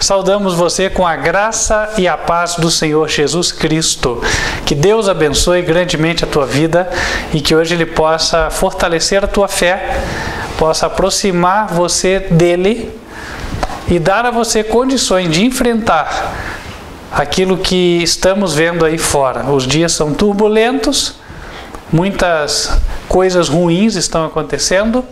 Saudamos você com a graça e a paz do Senhor Jesus Cristo. Que Deus abençoe grandemente a tua vida e que hoje Ele possa fortalecer a tua fé, possa aproximar você dEle e dar a você condições de enfrentar aquilo que estamos vendo aí fora. Os dias são turbulentos, muitas coisas ruins estão acontecendo,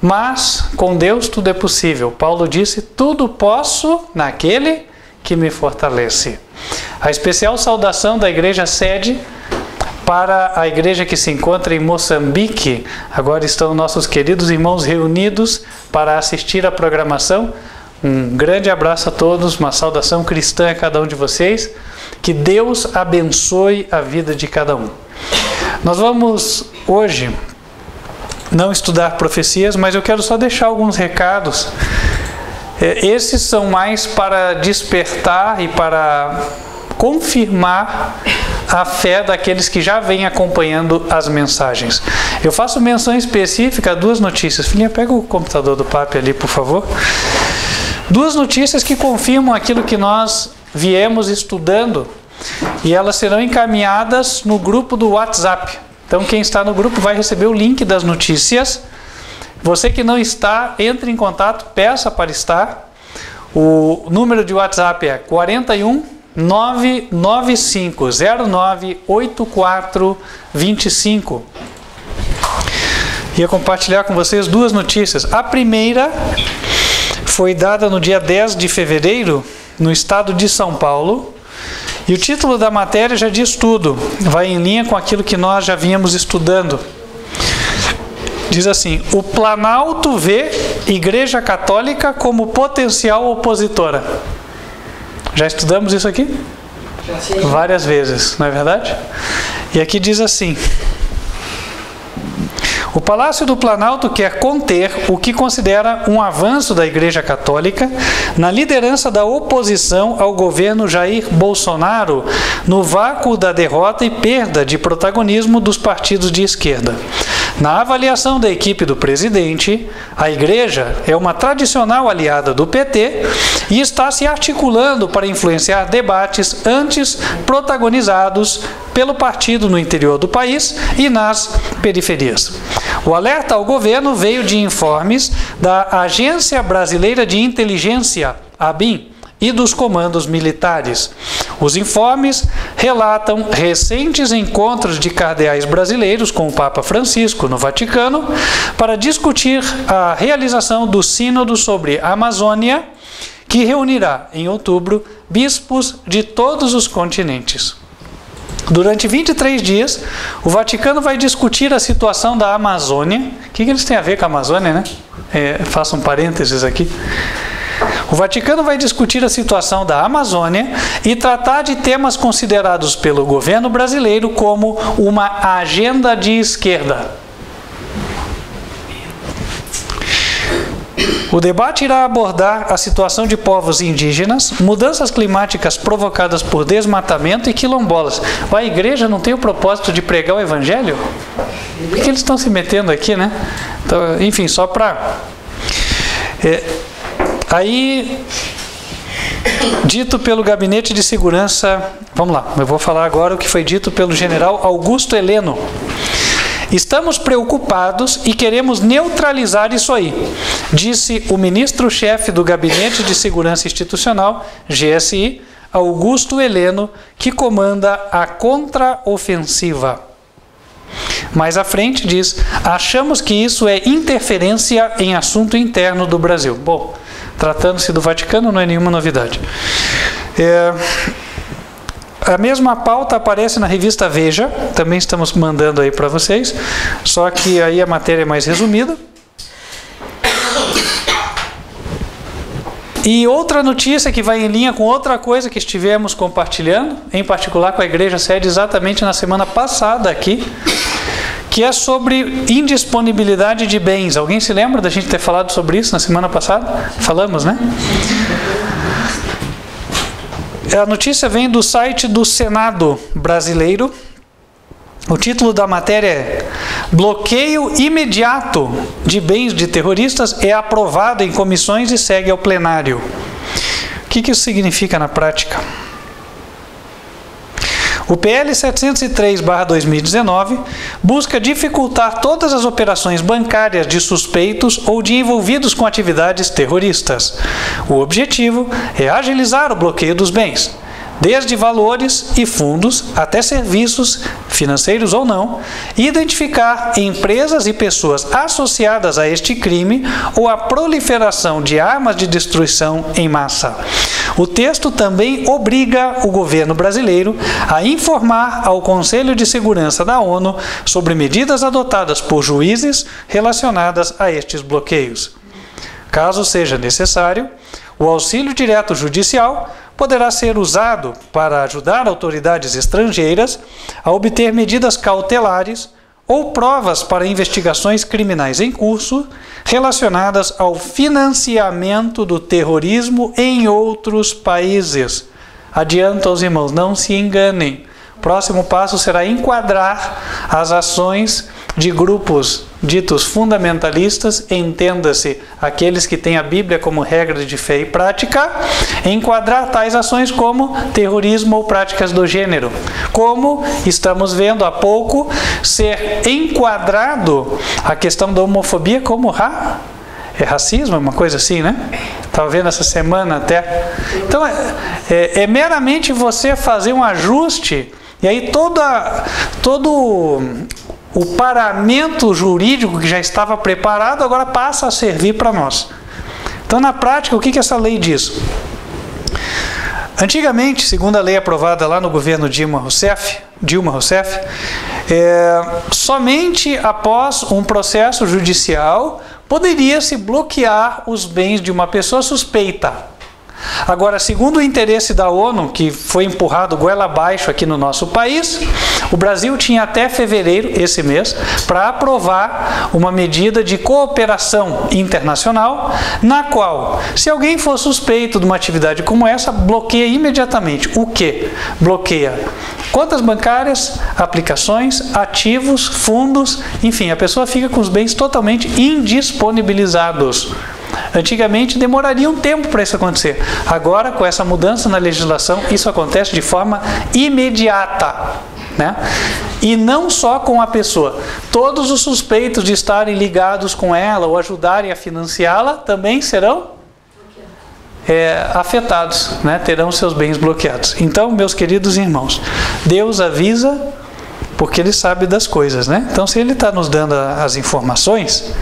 mas com Deus tudo é possível. Paulo disse: tudo posso naquele que me fortalece. A especial saudação da igreja sede para a igreja que se encontra em Moçambique. Agora estão nossos queridos irmãos reunidos para assistir à programação. Um grande abraço a todos, uma saudação cristã a cada um de vocês. Que Deus abençoe a vida de cada um. Nós vamos hoje não estudar profecias, mas eu quero só deixar alguns recados. Esses são mais para despertar e para confirmar a fé daqueles que já vêm acompanhando as mensagens. Eu faço menção específica a duas notícias. Filhinha, pega o computador do papi ali, por favor. Duas notícias que confirmam aquilo que nós viemos estudando e elas serão encaminhadas no grupo do WhatsApp. Então, quem está no grupo vai receber o link das notícias. Você que não está, entre em contato, peça para estar. O número de WhatsApp é 41 99509 8425. Ia compartilhar com vocês duas notícias. A primeira foi dada no dia 10 de fevereiro, no estado de São Paulo. E o título da matéria já diz tudo, vai em linha com aquilo que nós já vínhamos estudando. Diz assim: o Planalto vê Igreja Católica como potencial opositora. Já estudamos isso aqui? Várias vezes, não é verdade? E aqui diz assim: o Palácio do Planalto quer conter o que considera um avanço da Igreja Católica na liderança da oposição ao governo Jair Bolsonaro, no vácuo da derrota e perda de protagonismo dos partidos de esquerda. Na avaliação da equipe do presidente, a Igreja é uma tradicional aliada do PT e está se articulando para influenciar debates antes protagonizados pelo partido no interior do país e nas periferias. O alerta ao governo veio de informes da Agência Brasileira de Inteligência, ABIN, e dos comandos militares. Os informes relatam recentes encontros de cardeais brasileiros com o Papa Francisco no Vaticano para discutir a realização do Sínodo sobre a Amazônia, que reunirá em outubro bispos de todos os continentes. Durante 23 dias, o Vaticano vai discutir a situação da Amazônia. O que eles têm a ver com a Amazônia, né? Faço um parênteses aqui. O Vaticano vai discutir a situação da Amazônia e tratar de temas considerados pelo governo brasileiro como uma agenda de esquerda. O debate irá abordar a situação de povos indígenas, mudanças climáticas provocadas por desmatamento e quilombolas. A igreja não tem o propósito de pregar o evangelho? Por que eles estão se metendo aqui, né? Então, enfim, só para... Aí, dito pelo Gabinete de Segurança... Vamos lá, eu vou falar agora o que foi dito pelo general Augusto Heleno. Estamos preocupados e queremos neutralizar isso aí, disse o ministro-chefe do Gabinete de Segurança Institucional, GSI, Augusto Heleno, que comanda a contraofensiva. Mais à frente diz: achamos que isso é interferência em assunto interno do Brasil. Bom, tratando-se do Vaticano, não é nenhuma novidade. A mesma pauta aparece na revista Veja, também estamos mandando aí para vocês, só que aí a matéria é mais resumida. E outra notícia que vai em linha com outra coisa que estivemos compartilhando, em particular com a Igreja Sede exatamente na semana passada aqui, que é sobre indisponibilidade de bens. Alguém se lembra da gente ter falado sobre isso na semana passada? Falamos, né? A notícia vem do site do Senado brasileiro. O título da matéria é: bloqueio imediato de bens de terroristas é aprovado em comissões e segue ao plenário. que isso significa na prática? O PL 703/2019 busca dificultar todas as operações bancárias de suspeitos ou de envolvidos com atividades terroristas. O objetivo é agilizar o bloqueio dos bens, desde valores e fundos até serviços, financeiros ou não, e identificar empresas e pessoas associadas a este crime ou à proliferação de armas de destruição em massa. O texto também obriga o governo brasileiro a informar ao Conselho de Segurança da ONU sobre medidas adotadas por juízes relacionadas a estes bloqueios. Caso seja necessário, o auxílio direto judicial poderá ser usado para ajudar autoridades estrangeiras a obter medidas cautelares ou provas para investigações criminais em curso relacionadas ao financiamento do terrorismo em outros países. Adianto aos irmãos, não se enganem. O próximo passo será enquadrar as ações de grupos ditos fundamentalistas, entenda-se, aqueles que têm a Bíblia como regra de fé e prática, enquadrar tais ações como terrorismo ou práticas do gênero. Como estamos vendo há pouco, ser enquadrado a questão da homofobia como racismo, uma coisa assim, né? Estava vendo essa semana até. Então, é meramente você fazer um ajuste, e aí todo o paramento jurídico que já estava preparado agora passa a servir para nós. Então, na prática, o que essa lei diz? Antigamente, segundo a lei aprovada lá no governo Dilma Rousseff, somente após um processo judicial poderia-se bloquear os bens de uma pessoa suspeita. Agora, segundo o interesse da ONU, que foi empurrado goela abaixo aqui no nosso país, o Brasil tinha até fevereiro, esse mês, para aprovar uma medida de cooperação internacional, na qual, se alguém for suspeito de uma atividade como essa, bloqueia imediatamente. O quê? Bloqueia contas bancárias, aplicações, ativos, fundos, enfim, a pessoa fica com os bens totalmente indisponibilizados. Antigamente demoraria um tempo para isso acontecer. Agora, com essa mudança na legislação, isso acontece de forma imediata, né? E não só com a pessoa. Todos os suspeitos de estarem ligados com ela ou ajudarem a financiá-la também serão afetados, né? Terão seus bens bloqueados. Então, meus queridos irmãos, Deus avisa porque Ele sabe das coisas, né? Então, se Ele está nos dando as informações,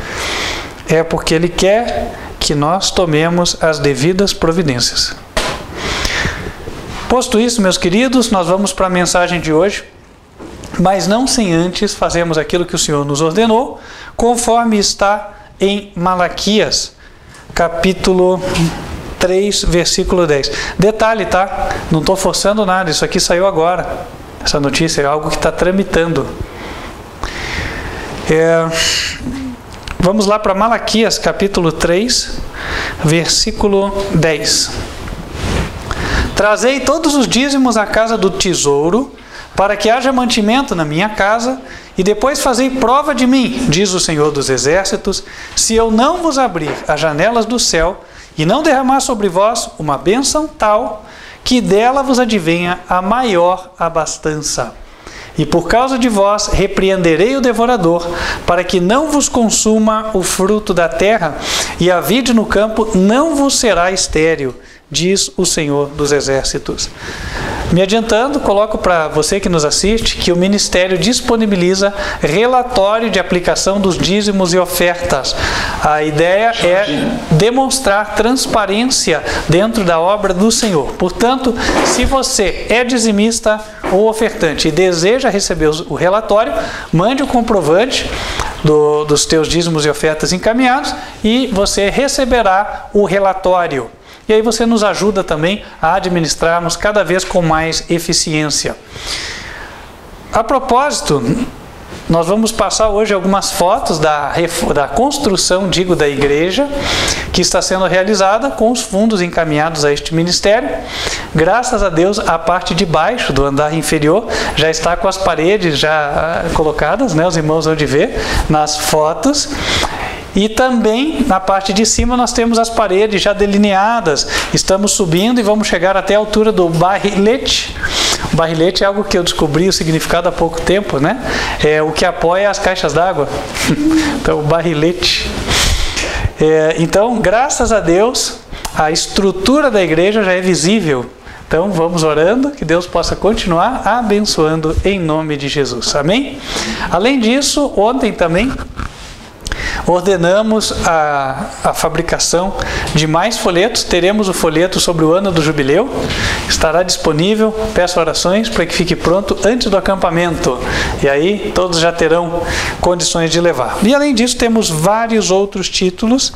é porque Ele quer que nós tomemos as devidas providências. Posto isso, meus queridos, nós vamos para a mensagem de hoje, mas não sem antes fazermos aquilo que o Senhor nos ordenou, conforme está em Malaquias, capítulo 3, versículo 10. Detalhe, tá? Não estou forçando nada, isso aqui saiu agora. Essa notícia é algo que está tramitando. Vamos lá para Malaquias, capítulo 3, versículo 10. Trazei todos os dízimos à casa do tesouro, para que haja mantimento na minha casa, e depois fazei prova de mim, diz o Senhor dos Exércitos, se eu não vos abrir as janelas do céu, e não derramar sobre vós uma bênção tal, que dela vos advenha a maior abastança. E por causa de vós repreenderei o devorador, para que não vos consuma o fruto da terra, e a vide no campo não vos será estéril, diz o Senhor dos Exércitos. Me adiantando, coloco para você que nos assiste que o Ministério disponibiliza relatório de aplicação dos dízimos e ofertas. A ideia é demonstrar transparência dentro da obra do Senhor. Portanto, se você é dizimista ou ofertante e deseja receber o relatório, mande o comprovante dos teus dízimos e ofertas encaminhados e você receberá o relatório. E aí você nos ajuda também a administrarmos cada vez com mais eficiência. A propósito, nós vamos passar hoje algumas fotos da construção, da igreja, que está sendo realizada com os fundos encaminhados a este ministério. Graças a Deus, a parte de baixo do andar inferior já está com as paredes já colocadas, né? Os irmãos vão ver nas fotos. E também na parte de cima nós temos as paredes já delineadas. Estamos subindo e vamos chegar até a altura do barrilete. O barrilete é algo que eu descobri o significado há pouco tempo, né? É o que apoia as caixas d'água. Então, o barrilete. Então, graças a Deus, a estrutura da igreja já é visível. Então, vamos orando, que Deus possa continuar abençoando em nome de Jesus. Amém? Além disso, ontem também ordenamos a fabricação de mais folhetos. Teremos o folheto sobre o ano do jubileu. Estará disponível. Peço orações para que fique pronto antes do acampamento. E aí todos já terão condições de levar. E além disso temos vários outros títulos.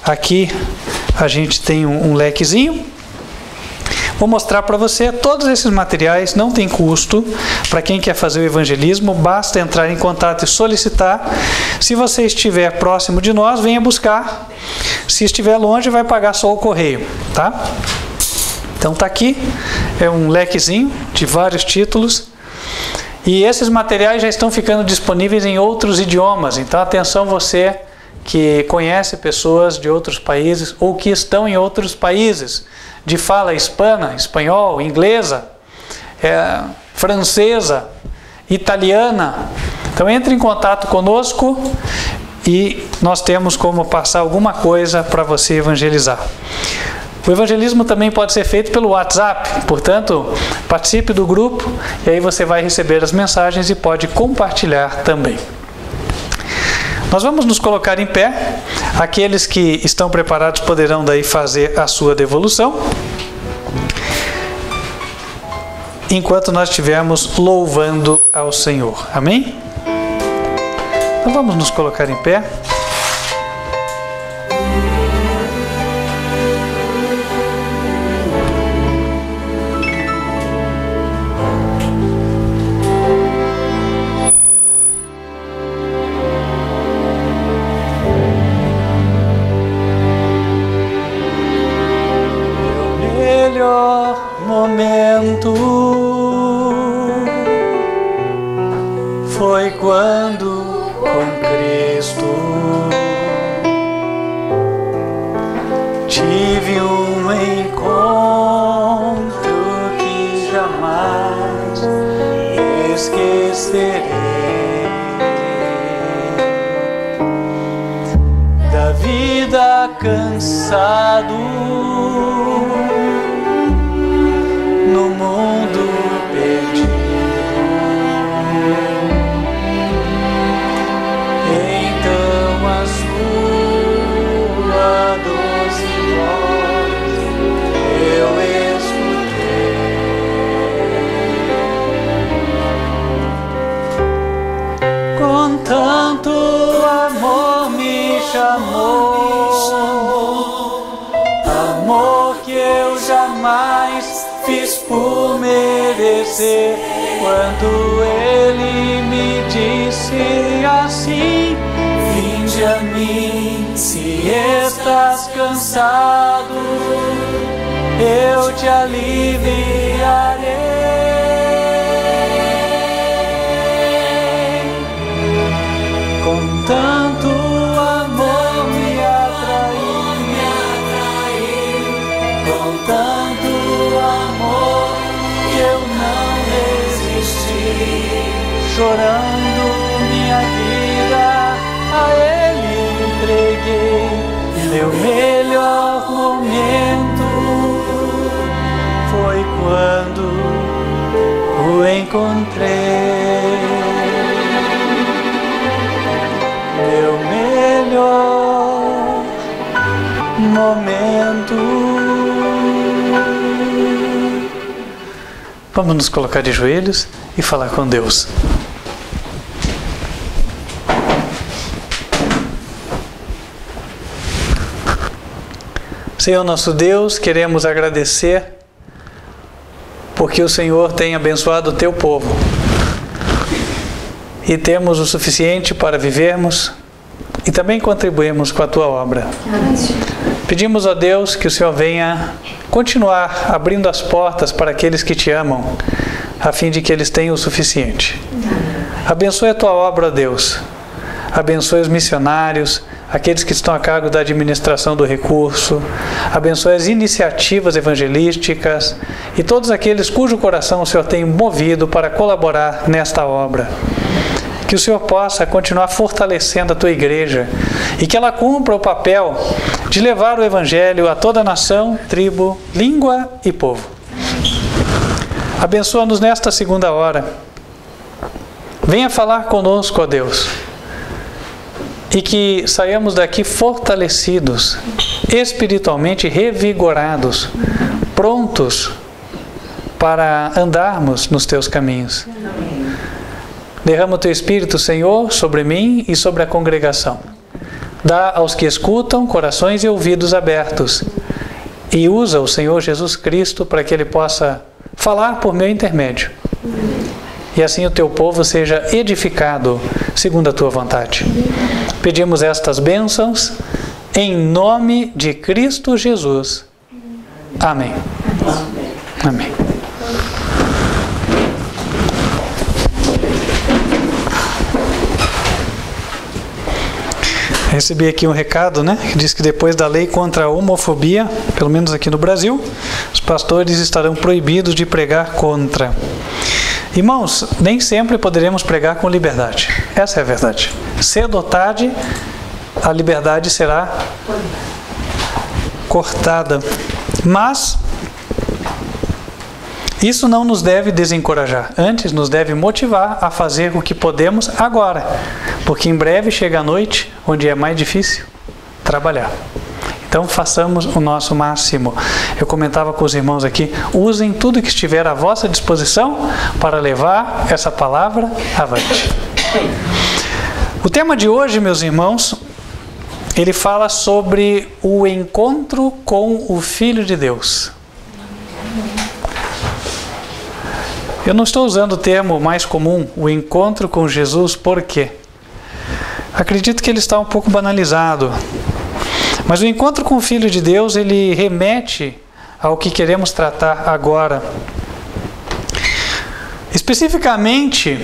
Aqui a gente tem um lequezinho. Vou mostrar para você todos esses materiais, não tem custo. Para quem quer fazer o evangelismo, basta entrar em contato e solicitar. Se você estiver próximo de nós, venha buscar. Se estiver longe, vai pagar só o correio, tá? Então tá aqui, é um lequezinho de vários títulos. E esses materiais já estão ficando disponíveis em outros idiomas. Então atenção você que conhece pessoas de outros países ou que estão em outros países, de fala hispana, espanhol, inglesa, francesa, italiana. Então entre em contato conosco e nós temos como passar alguma coisa para você evangelizar. O evangelismo também pode ser feito pelo WhatsApp, portanto, participe do grupo e aí você vai receber as mensagens e pode compartilhar também. Nós vamos nos colocar em pé. Aqueles que estão preparados poderão daí fazer a sua devolução, enquanto nós estivermos louvando ao Senhor. Amém? Então vamos nos colocar em pé. Momento foi quando com Cristo tive um encontro que jamais esquecerei. Da vida cansado no mundo perdido, então a sua doce voz eu escutei. Com tanto amor me chamou, amor que eu jamais fiz por merecer, quando ele me disse assim: vinde a mim, se estás cansado, eu te aliviarei. Com tanto amor me atraiu, com tanto amor que eu não resisti, chorando minha vida a Ele entreguei. Meu melhor momento foi quando o encontrei. Meu melhor momento. Vamos nos colocar de joelhos e falar com Deus. Senhor nosso Deus, queremos agradecer porque o Senhor tem abençoado o Teu povo e temos o suficiente para vivermos e também contribuirmos com a Tua obra. Pedimos a Deus que o Senhor venha continuar abrindo as portas para aqueles que Te amam, a fim de que eles tenham o suficiente. Abençoe a Tua obra, Deus. Abençoe os missionários, aqueles que estão a cargo da administração do recurso, abençoe as iniciativas evangelísticas e todos aqueles cujo coração o Senhor tem movido para colaborar nesta obra. Que o Senhor possa continuar fortalecendo a tua igreja e que ela cumpra o papel de levar o Evangelho a toda nação, tribo, língua e povo. Abençoa-nos nesta segunda hora. Venha falar conosco, ó Deus, e que saiamos daqui fortalecidos, espiritualmente revigorados, prontos para andarmos nos teus caminhos. Derrama o teu Espírito, Senhor, sobre mim e sobre a congregação. Dá aos que escutam corações e ouvidos abertos. E usa o Senhor Jesus Cristo para que Ele possa falar por meu intermédio. E assim o teu povo seja edificado segundo a tua vontade. Pedimos estas bênçãos em nome de Cristo Jesus. Amém. Amém. Recebi aqui um recado, que diz que depois da lei contra a homofobia, pelo menos aqui no Brasil, os pastores estarão proibidos de pregar contra. Irmãos, nem sempre poderemos pregar com liberdade. Essa é a verdade. Cedo ou tarde, a liberdade será cortada. Mas isso não nos deve desencorajar. Antes, nos deve motivar a fazer o que podemos agora. Porque em breve chega a noite, onde é mais difícil trabalhar. Então, façamos o nosso máximo. Eu comentava com os irmãos aqui, usem tudo que estiver à vossa disposição para levar essa palavra avante. O tema de hoje, meus irmãos, ele fala sobre o encontro com o Filho de Deus. Eu não estou usando o termo mais comum, o encontro com Jesus, por quê? Acredito que ele está um pouco banalizado. Mas o encontro com o Filho de Deus, ele remete ao que queremos tratar agora. Especificamente,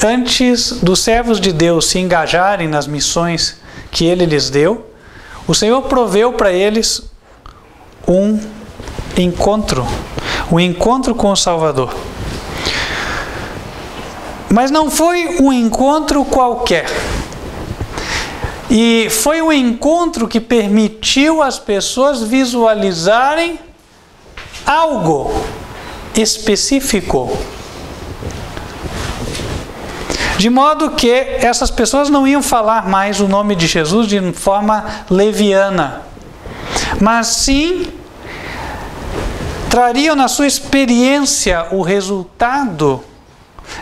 antes dos servos de Deus se engajarem nas missões que ele lhes deu, o Senhor proveu para eles um encontro com o Salvador. Mas não foi um encontro qualquer. E foi um encontro que permitiu às pessoas visualizarem algo específico. De modo que essas pessoas não iam falar mais o nome de Jesus de forma leviana, mas sim trariam na sua experiência o resultado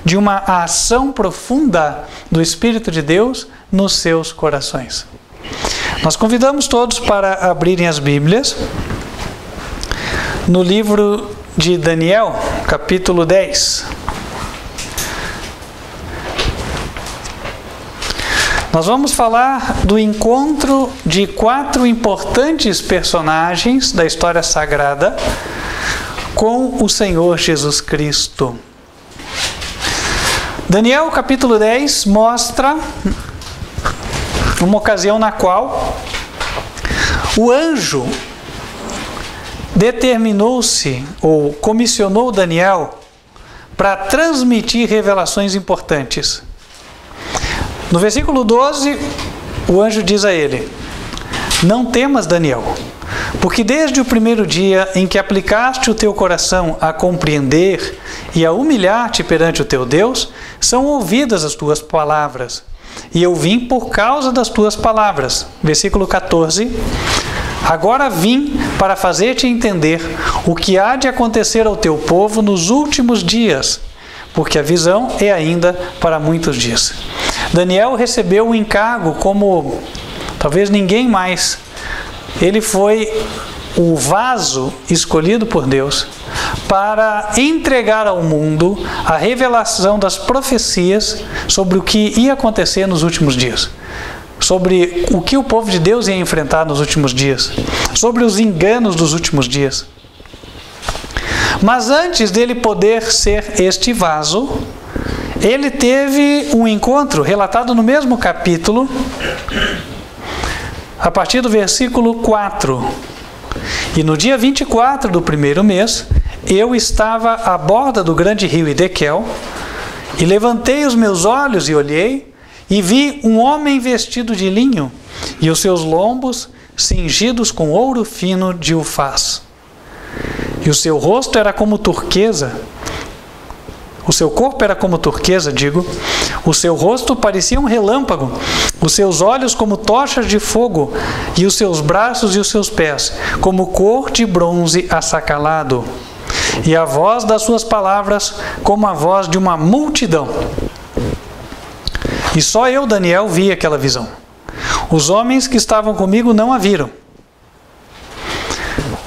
de uma ação profunda do Espírito de Deus nos seus corações. Nós convidamos todos para abrirem as Bíblias no livro de Daniel, capítulo 10. Nós vamos falar do encontro de 4 importantes personagens da história sagrada com o Senhor Jesus Cristo. Daniel capítulo 10 mostra uma ocasião na qual o anjo determinou-se ou comissionou Daniel para transmitir revelações importantes. No versículo 12, o anjo diz a ele: não temas, Daniel, porque desde o primeiro dia em que aplicaste o teu coração a compreender e a humilhar-te perante o teu Deus, são ouvidas as tuas palavras. E eu vim por causa das tuas palavras. Versículo 14. Agora vim para fazer-te entender o que há de acontecer ao teu povo nos últimos dias, porque a visão é ainda para muitos dias. Daniel recebeu um encargo como talvez ninguém mais. Ele foi o vaso escolhido por Deus para entregar ao mundo a revelação das profecias sobre o que ia acontecer nos últimos dias, sobre o que o povo de Deus ia enfrentar nos últimos dias, sobre os enganos dos últimos dias. Mas antes dele poder ser este vaso, ele teve um encontro relatado no mesmo capítulo a partir do versículo 4. E no dia 24 do primeiro mês, eu estava à borda do grande rio Edequel, e levantei os meus olhos e olhei, e vi um homem vestido de linho, e os seus lombos cingidos com ouro fino de Ufaz. E o seu rosto era como turquesa, o seu corpo era como turquesa, o seu rosto parecia um relâmpago, os seus olhos como tochas de fogo, e os seus braços e os seus pés como cor de bronze assacalado. E a voz das suas palavras como a voz de uma multidão. E só eu, Daniel, vi aquela visão. Os homens que estavam comigo não a viram.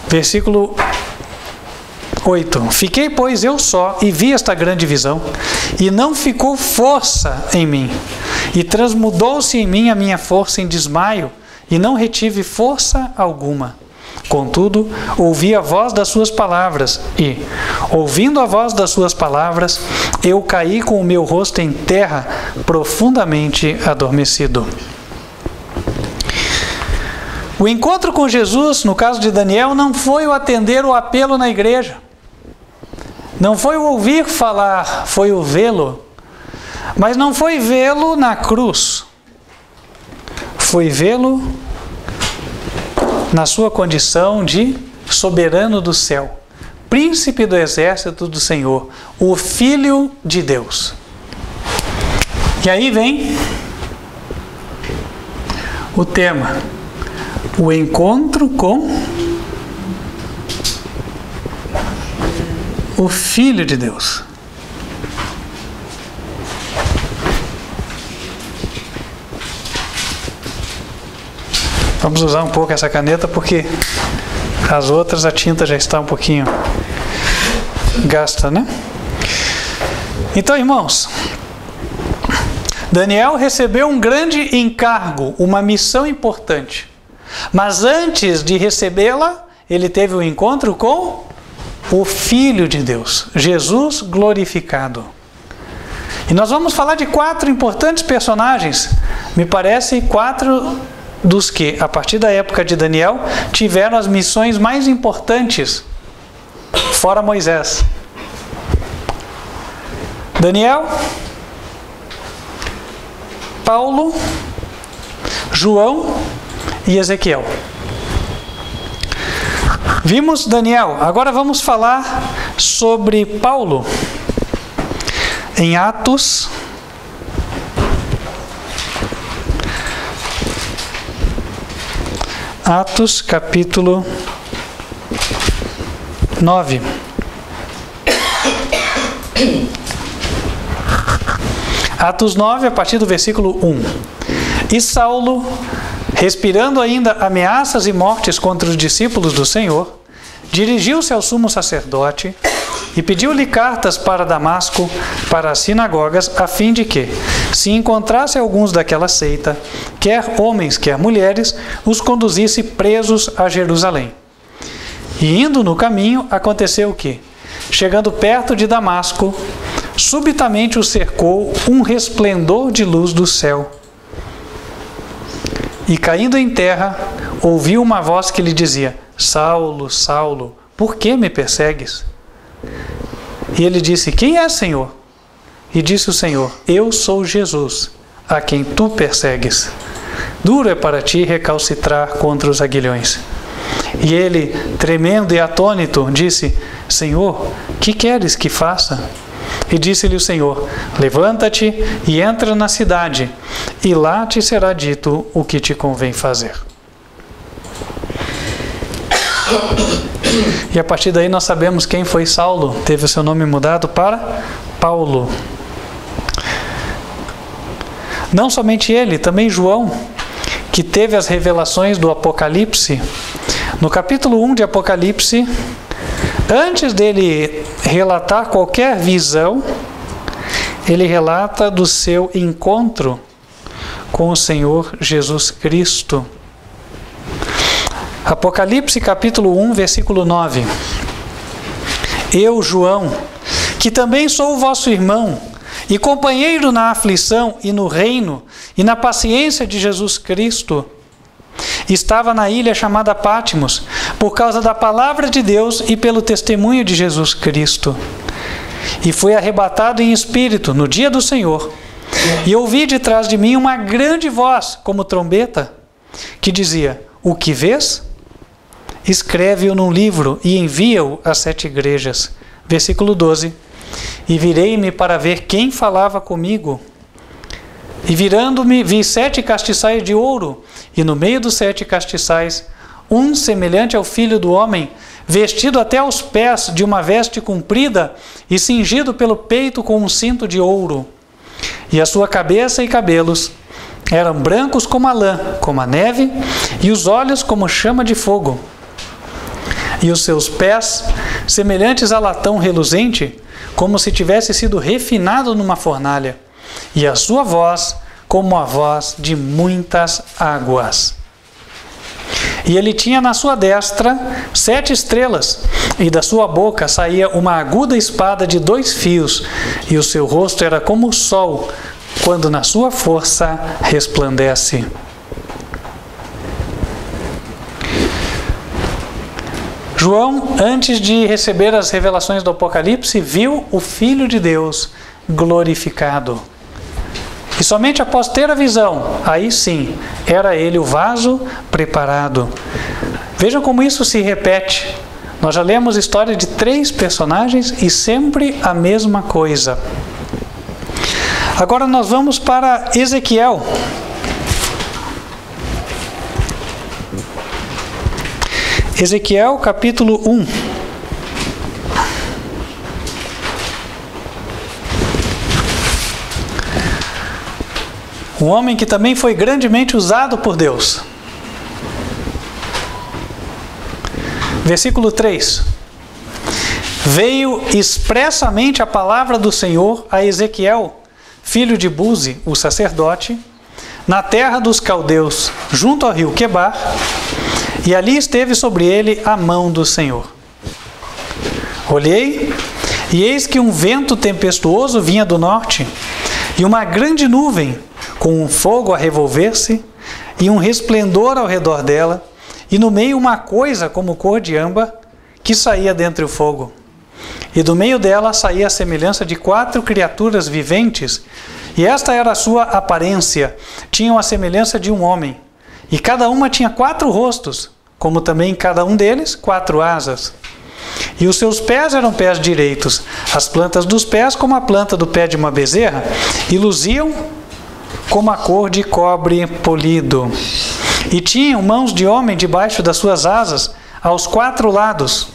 Versículo 8. Fiquei, pois, eu só, e vi esta grande visão, e não ficou força em mim, e transmudou-se em mim a minha força em desmaio, e não retive força alguma. Contudo, ouvi a voz das suas palavras, e, ouvindo a voz das suas palavras, eu caí com o meu rosto em terra, profundamente adormecido. O encontro com Jesus, no caso de Daniel, não foi o atender o apelo na igreja. Não foi o ouvir falar, foi o vê-lo. Mas não foi vê-lo na cruz. Foi vê-lo na sua condição de soberano do céu, príncipe do exército do Senhor, o Filho de Deus. E aí vem o tema: o encontro com o Filho de Deus. Vamos usar um pouco essa caneta porque as outras a tinta já está um pouquinho gasta, né? Então, irmãos, Daniel recebeu um grande encargo, uma missão importante. Mas antes de recebê-la, ele teve um encontro com o Filho de Deus, Jesus glorificado. E nós vamos falar de 4 importantes personagens, me parece 4 dos que, a partir da época de Daniel, tiveram as missões mais importantes, fora Moisés. Daniel, Paulo, João e Ezequiel. Vimos Daniel, agora vamos falar sobre Paulo. Em Atos, capítulo 9. Atos 9, a partir do versículo 1. E Saulo, respirando ainda ameaças e mortes contra os discípulos do Senhor, dirigiu-se ao sumo sacerdote e pediu-lhe cartas para Damasco, para as sinagogas, a fim de que, se encontrasse alguns daquela seita, quer homens, quer mulheres, os conduzisse presos a Jerusalém. E indo no caminho, aconteceu que, chegando perto de Damasco, subitamente o cercou um resplendor de luz do céu. E caindo em terra, ouviu uma voz que lhe dizia: Saulo, Saulo, por que me persegues? E ele disse: Quem é, Senhor? E disse o Senhor: Eu sou Jesus, a quem tu persegues. Duro é para ti recalcitrar contra os aguilhões. E ele, tremendo e atônito, disse: Senhor, que queres que faça? E disse-lhe o Senhor: Levanta-te e entra na cidade, e lá te será dito o que te convém fazer. E a partir daí nós sabemos quem foi Saulo, teve o seu nome mudado para Paulo. Não somente ele, também João, que teve as revelações do Apocalipse. No capítulo 1 de Apocalipse, antes dele relatar qualquer visão, ele relata do seu encontro com o Senhor Jesus Cristo. Apocalipse capítulo 1, versículo 9. Eu, João, que também sou o vosso irmão, e companheiro na aflição e no reino, e na paciência de Jesus Cristo, estava na ilha chamada Patmos, por causa da palavra de Deus e pelo testemunho de Jesus Cristo. E fui arrebatado em espírito no dia do Senhor, e ouvi de trás de mim uma grande voz, como trombeta, que dizia: o que vês? Escreve-o num livro e envia-o às 7 igrejas. Versículo 12. E virei-me para ver quem falava comigo. E virando-me, vi 7 castiçais de ouro, e no meio dos 7 castiçais, um semelhante ao Filho do Homem, vestido até aos pés de uma veste comprida e cingido pelo peito com um cinto de ouro. E a sua cabeça e cabelos eram brancos como a lã, como a neve, e os olhos como chama de fogo. E os seus pés, semelhantes a latão reluzente, como se tivesse sido refinado numa fornalha, e a sua voz como a voz de muitas águas. E ele tinha na sua destra 7 estrelas, e da sua boca saía uma aguda espada de 2 fios, e o seu rosto era como o sol, quando na sua força resplandece. João, antes de receber as revelações do Apocalipse, viu o Filho de Deus glorificado. E somente após ter a visão, aí sim, era ele o vaso preparado. Vejam como isso se repete. Nós já lemos a história de 3 personagens e sempre a mesma coisa. Agora nós vamos para Ezequiel. Ezequiel capítulo 1. Um homem que também foi grandemente usado por Deus. Versículo 3. Veio expressamente a palavra do Senhor a Ezequiel, filho de Buzi, o sacerdote, na terra dos caldeus, junto ao rio Quebar, e ali esteve sobre ele a mão do Senhor. Olhei, e eis que um vento tempestuoso vinha do norte, e uma grande nuvem, com um fogo a revolver-se, e um resplendor ao redor dela, e no meio uma coisa como cor de âmbar, que saía dentre o fogo. E do meio dela saía a semelhança de 4 criaturas viventes, e esta era a sua aparência, tinham a semelhança de um homem, e cada uma tinha 4 rostos, como também cada um deles 4 asas. E os seus pés eram pés direitos, as plantas dos pés como a planta do pé de uma bezerra, e luziam como a cor de cobre polido. E tinham mãos de homem debaixo das suas asas, aos 4 lados.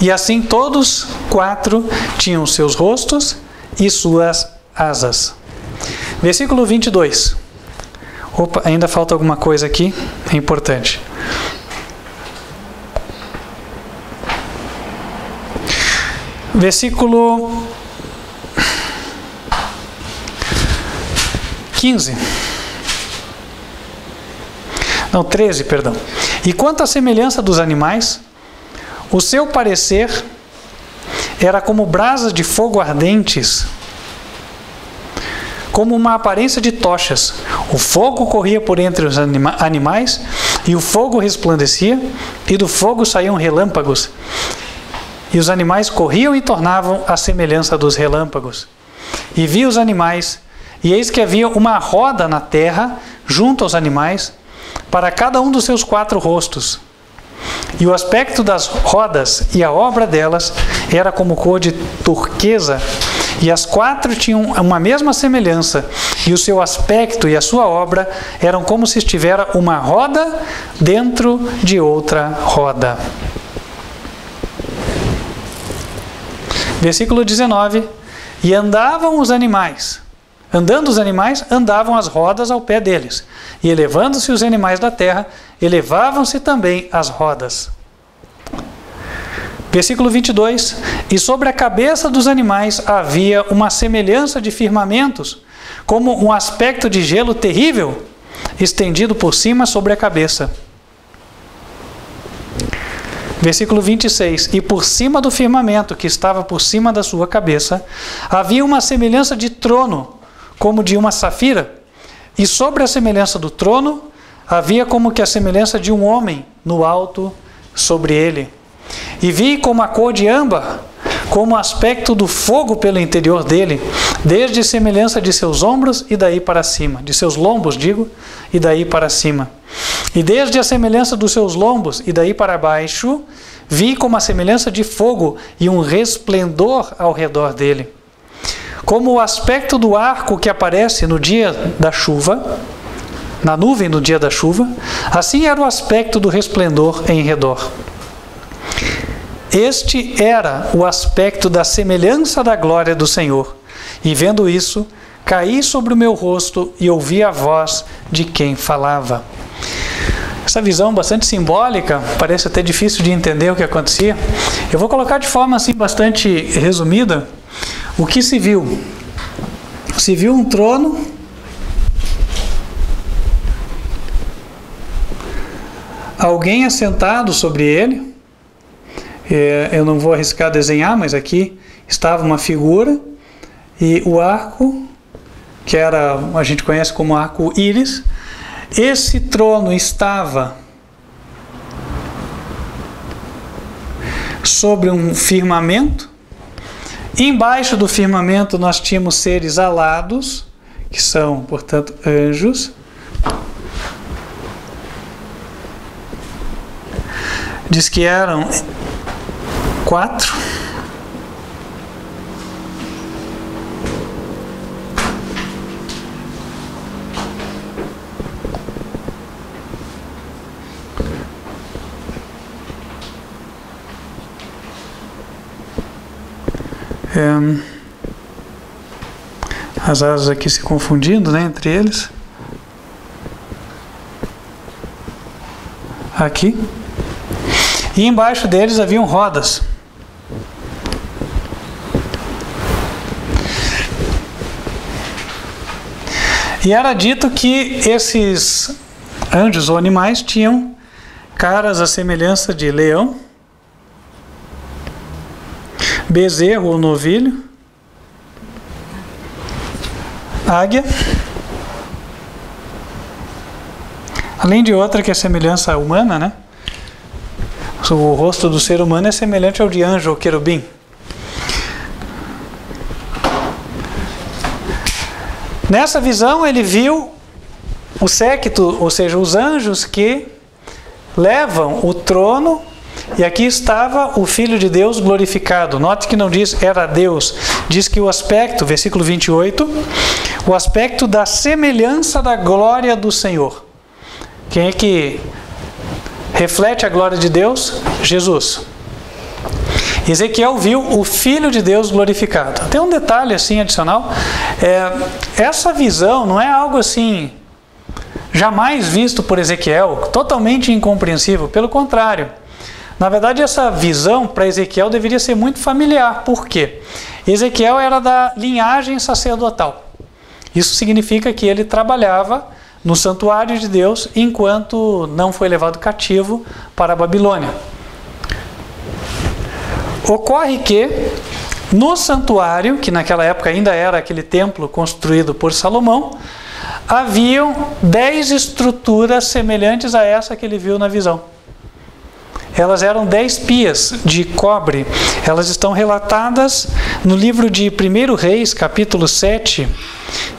E assim todos 4 tinham seus rostos e suas asas. Versículo 22. Opa, ainda falta alguma coisa aqui, é importante. Versículo 15. Não, 13, perdão. E quanto à semelhança dos animais, o seu parecer era como brasas de fogo ardentes, como uma aparência de tochas. O fogo corria por entre os animais, e o fogo resplandecia, e do fogo saíam relâmpagos. E os animais corriam e tornavam a semelhança dos relâmpagos. E vi os animais, e eis que havia uma roda na terra, junto aos animais, para cada um dos seus 4 rostos. E o aspecto das rodas e a obra delas era como cor de turquesa, e as 4 tinham uma mesma semelhança, e o seu aspecto e a sua obra eram como se estivera uma roda dentro de outra roda. Versículo 19. E andavam os animais. Andando os animais, andavam as rodas ao pé deles. E elevando-se os animais da terra, elevavam-se também as rodas. Versículo 22. E sobre a cabeça dos animais havia uma semelhança de firmamentos, como um aspecto de gelo terrível, estendido por cima sobre a cabeça. Versículo 26. E por cima do firmamento, que estava por cima da sua cabeça, havia uma semelhança de trono, como de uma safira, e sobre a semelhança do trono havia como que a semelhança de um homem no alto sobre ele. E vi como a cor de âmbar, como o aspecto do fogo pelo interior dele, desde a semelhança de seus ombros e daí para cima, de seus lombos, digo, e daí para cima. E desde a semelhança dos seus lombos e daí para baixo, vi como a semelhança de fogo e um resplendor ao redor dele. Como o aspecto do arco que aparece no dia da chuva, na nuvem no dia da chuva, assim era o aspecto do resplendor em redor. Este era o aspecto da semelhança da glória do Senhor. E vendo isso, caí sobre o meu rosto e ouvi a voz de quem falava. Essa visão bastante simbólica, parece até difícil de entender o que acontecia. Eu vou colocar de forma assim bastante resumida o que se viu. Se viu um trono, alguém assentado sobre ele. Eu não vou arriscar desenhar, mas aqui estava uma figura e o arco, que a gente conhece como arco-íris. Esse trono estava sobre um firmamento. Embaixo do firmamento nós tínhamos seres alados, que são, portanto, anjos. Diz que eram 4. As asas aqui se confundindo, né, entre eles. Aqui. E embaixo deles haviam rodas. E era dito que esses anjos ou animais tinham caras à semelhança de leão, bezerro ou novilho, águia, além de outra que é semelhança humana, né? O rosto do ser humano é semelhante ao de anjo ou querubim. Nessa visão ele viu o séquito, ou seja, os anjos que levam o trono, e aqui estava o Filho de Deus glorificado. Note que não diz era Deus, diz que o aspecto, versículo 28, o aspecto da semelhança da glória do Senhor. Quem é que reflete a glória de Deus? Jesus. Ezequiel viu o Filho de Deus glorificado. Tem um detalhe assim adicional. Essa visão não é algo assim jamais visto por Ezequiel, totalmente incompreensível. Pelo contrário. Na verdade, essa visão para Ezequiel deveria ser muito familiar. Por quê? Ezequiel era da linhagem sacerdotal. Isso significa que ele trabalhava no santuário de Deus enquanto não foi levado cativo para a Babilônia. Ocorre que no santuário, que naquela época ainda era aquele templo construído por Salomão, haviam 10 estruturas semelhantes a essa que ele viu na visão. Elas eram 10 pias de cobre. Elas estão relatadas no livro de 1 Reis, capítulo 7.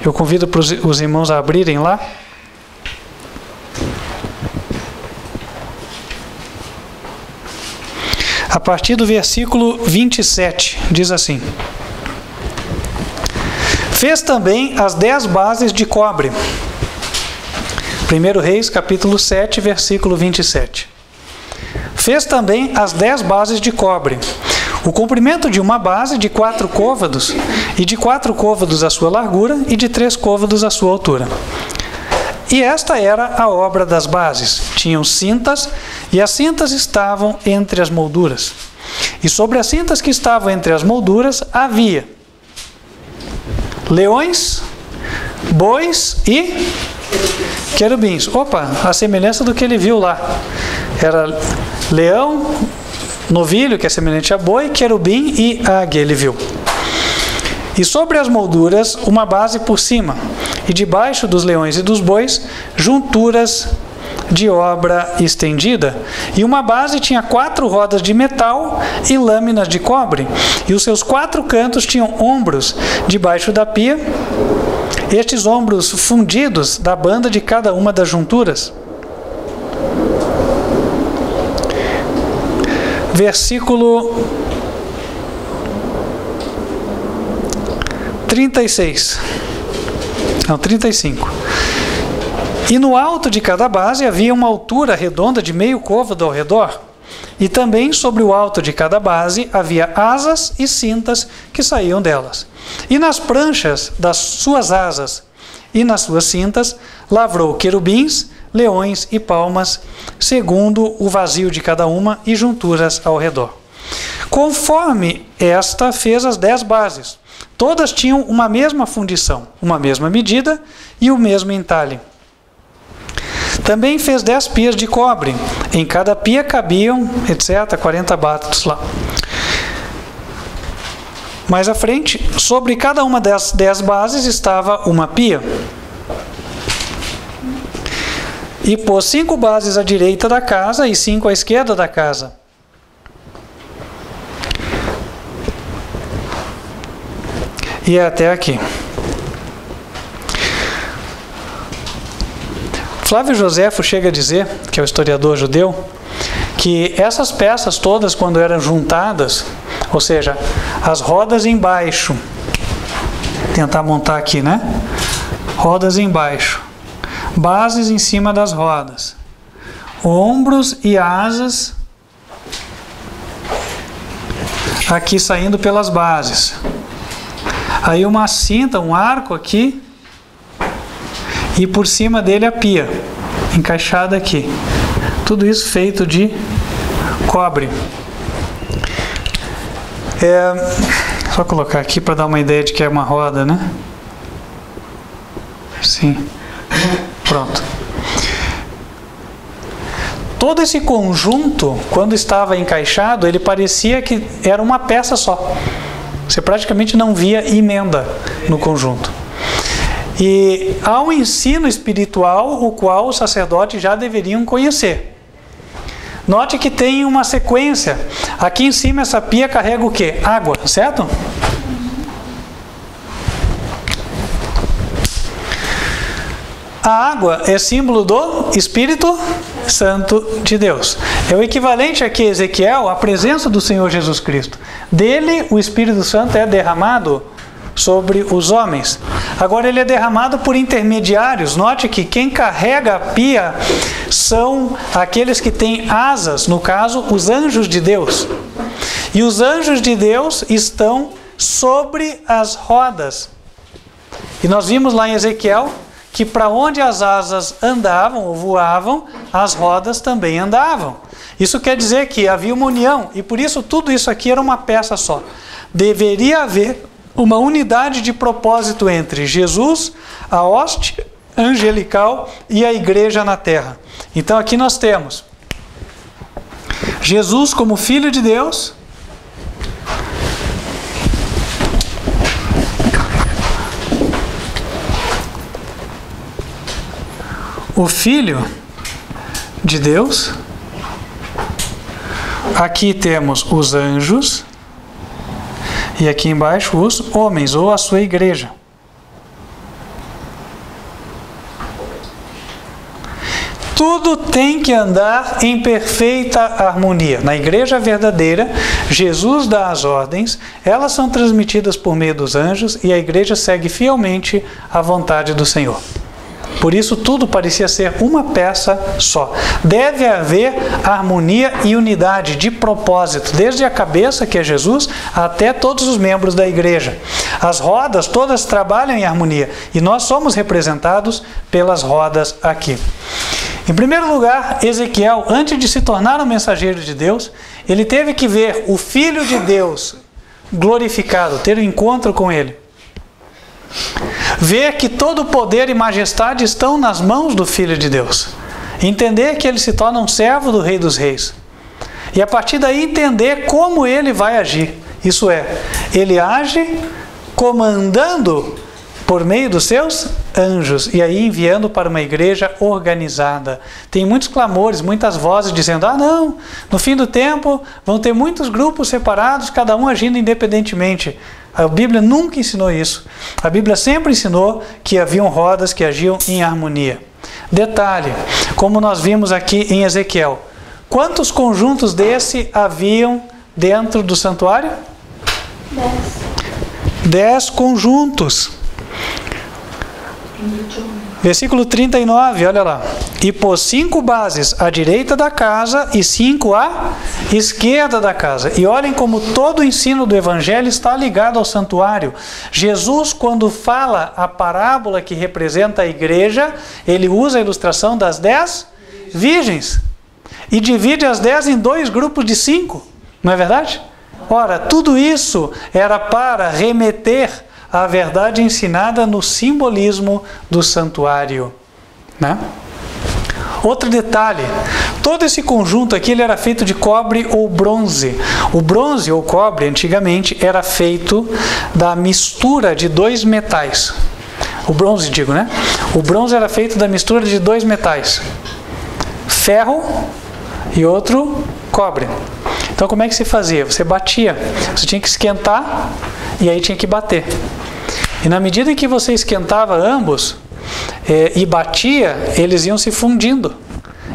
Eu convido para os irmãos a abrirem lá. A partir do versículo 27, diz assim: fez também as 10 bases de cobre. 1 Reis, capítulo 7, versículo 27. Fez também as 10 bases de cobre. O comprimento de uma base de 4 côvados, e de 4 côvados a sua largura, e de 3 côvados a sua altura. E esta era a obra das bases. Tinham cintas, e as cintas estavam entre as molduras. E sobre as cintas que estavam entre as molduras havia leões, bois e querubins. Opa, a semelhança do que ele viu lá. Era leão, novilho, que é semelhante a boi, querubim e águia ele viu. E sobre as molduras, uma base por cima. E debaixo dos leões e dos bois, junturas de obra estendida. E uma base tinha 4 rodas de metal e lâminas de cobre, e os seus 4 cantos tinham ombros debaixo da pia, estes ombros fundidos da banda de cada uma das junturas. Versículo 35. E no alto de cada base havia uma altura redonda de meio côvado ao redor, e também sobre o alto de cada base havia asas e cintas que saíam delas. E nas pranchas das suas asas e nas suas cintas lavrou querubins, leões e palmas, segundo o vazio de cada uma, e junturas ao redor. Conforme esta fez as 10 bases, todas tinham uma mesma fundição, uma mesma medida e o mesmo entalhe. Também fez 10 pias de cobre, em cada pia cabiam, etc., 40 batos lá. Mais à frente, sobre cada uma das 10 bases estava uma pia. E pôs 5 bases à direita da casa e 5 à esquerda da casa. E é até aqui. Flávio Joséfo chega a dizer, que é o historiador judeu, que essas peças todas, quando eram juntadas, ou seja, as rodas embaixo, tentar montar aqui, né? Rodas embaixo, bases em cima das rodas, ombros e asas aqui saindo pelas bases. Aí uma cinta, um arco aqui, e por cima dele a pia, encaixada aqui. Tudo isso feito de cobre. Só colocar aqui para dar uma ideia de que é uma roda, né? Sim. Pronto. Todo esse conjunto, quando estava encaixado, ele parecia que era uma peça só. Você praticamente não via emenda no conjunto. E há um ensino espiritual, o qual os sacerdotes já deveriam conhecer. Note que tem uma sequência. Aqui em cima essa pia carrega o quê? Água, certo? A água é símbolo do Espírito Santo de Deus. É o equivalente aqui a Ezequiel, a presença do Senhor Jesus Cristo. Dele o Espírito Santo é derramado sobre os homens. Agora ele é derramado por intermediários. Note que quem carrega a pia são aqueles que têm asas, no caso, os anjos de Deus. E os anjos de Deus estão sobre as rodas. E nós vimos lá em Ezequiel que para onde as asas andavam ou voavam, as rodas também andavam. Isso quer dizer que havia uma união, e por isso tudo isso aqui era uma peça só. Deveria haver uma unidade de propósito entre Jesus, a hoste angelical e a igreja na terra. Então aqui nós temos Jesus como Filho de Deus, o Filho de Deus, aqui temos os anjos, e aqui embaixo os homens, ou a sua igreja. Tudo tem que andar em perfeita harmonia. Na igreja verdadeira, Jesus dá as ordens, elas são transmitidas por meio dos anjos, e a igreja segue fielmente a vontade do Senhor. Por isso tudo parecia ser uma peça só. Deve haver harmonia e unidade de propósito, desde a cabeça, que é Jesus, até todos os membros da igreja. As rodas todas trabalham em harmonia, e nós somos representados pelas rodas aqui. Em primeiro lugar, Ezequiel, antes de se tornar um mensageiro de Deus, ele teve que ver o Filho de Deus glorificado, ter um encontro com ele. Ver que todo o poder e majestade estão nas mãos do Filho de Deus. Entender que ele se torna um servo do Rei dos Reis. E a partir daí entender como ele vai agir. Isso é, ele age comandando por meio dos seus anjos, e aí enviando para uma igreja organizada. Tem muitos clamores, muitas vozes dizendo: não, no fim do tempo vão ter muitos grupos separados, cada um agindo independentemente. A Bíblia nunca ensinou isso. A Bíblia sempre ensinou que haviam rodas que agiam em harmonia. Detalhe, como nós vimos aqui em Ezequiel, quantos conjuntos desse haviam dentro do santuário? 10 conjuntos. Versículo 39, olha lá. E pôs 5 bases à direita da casa e 5 à esquerda da casa. E olhem como todo o ensino do Evangelho está ligado ao santuário. Jesus, quando fala a parábola que representa a igreja, ele usa a ilustração das 10 virgens. E divide as 10 em 2 grupos de 5. Não é verdade? Ora, tudo isso era para remeter à verdade ensinada no simbolismo do santuário, né? Outro detalhe, todo esse conjunto aqui ele era feito de cobre ou bronze. O bronze ou cobre, antigamente, era feito da mistura de 2 metais. O bronze, digo, né? O bronze era feito da mistura de 2 metais. Ferro e outro cobre. Então como é que se fazia? Você batia, você tinha que esquentar e aí tinha que bater. E na medida em que você esquentava ambos e batia, eles iam se fundindo.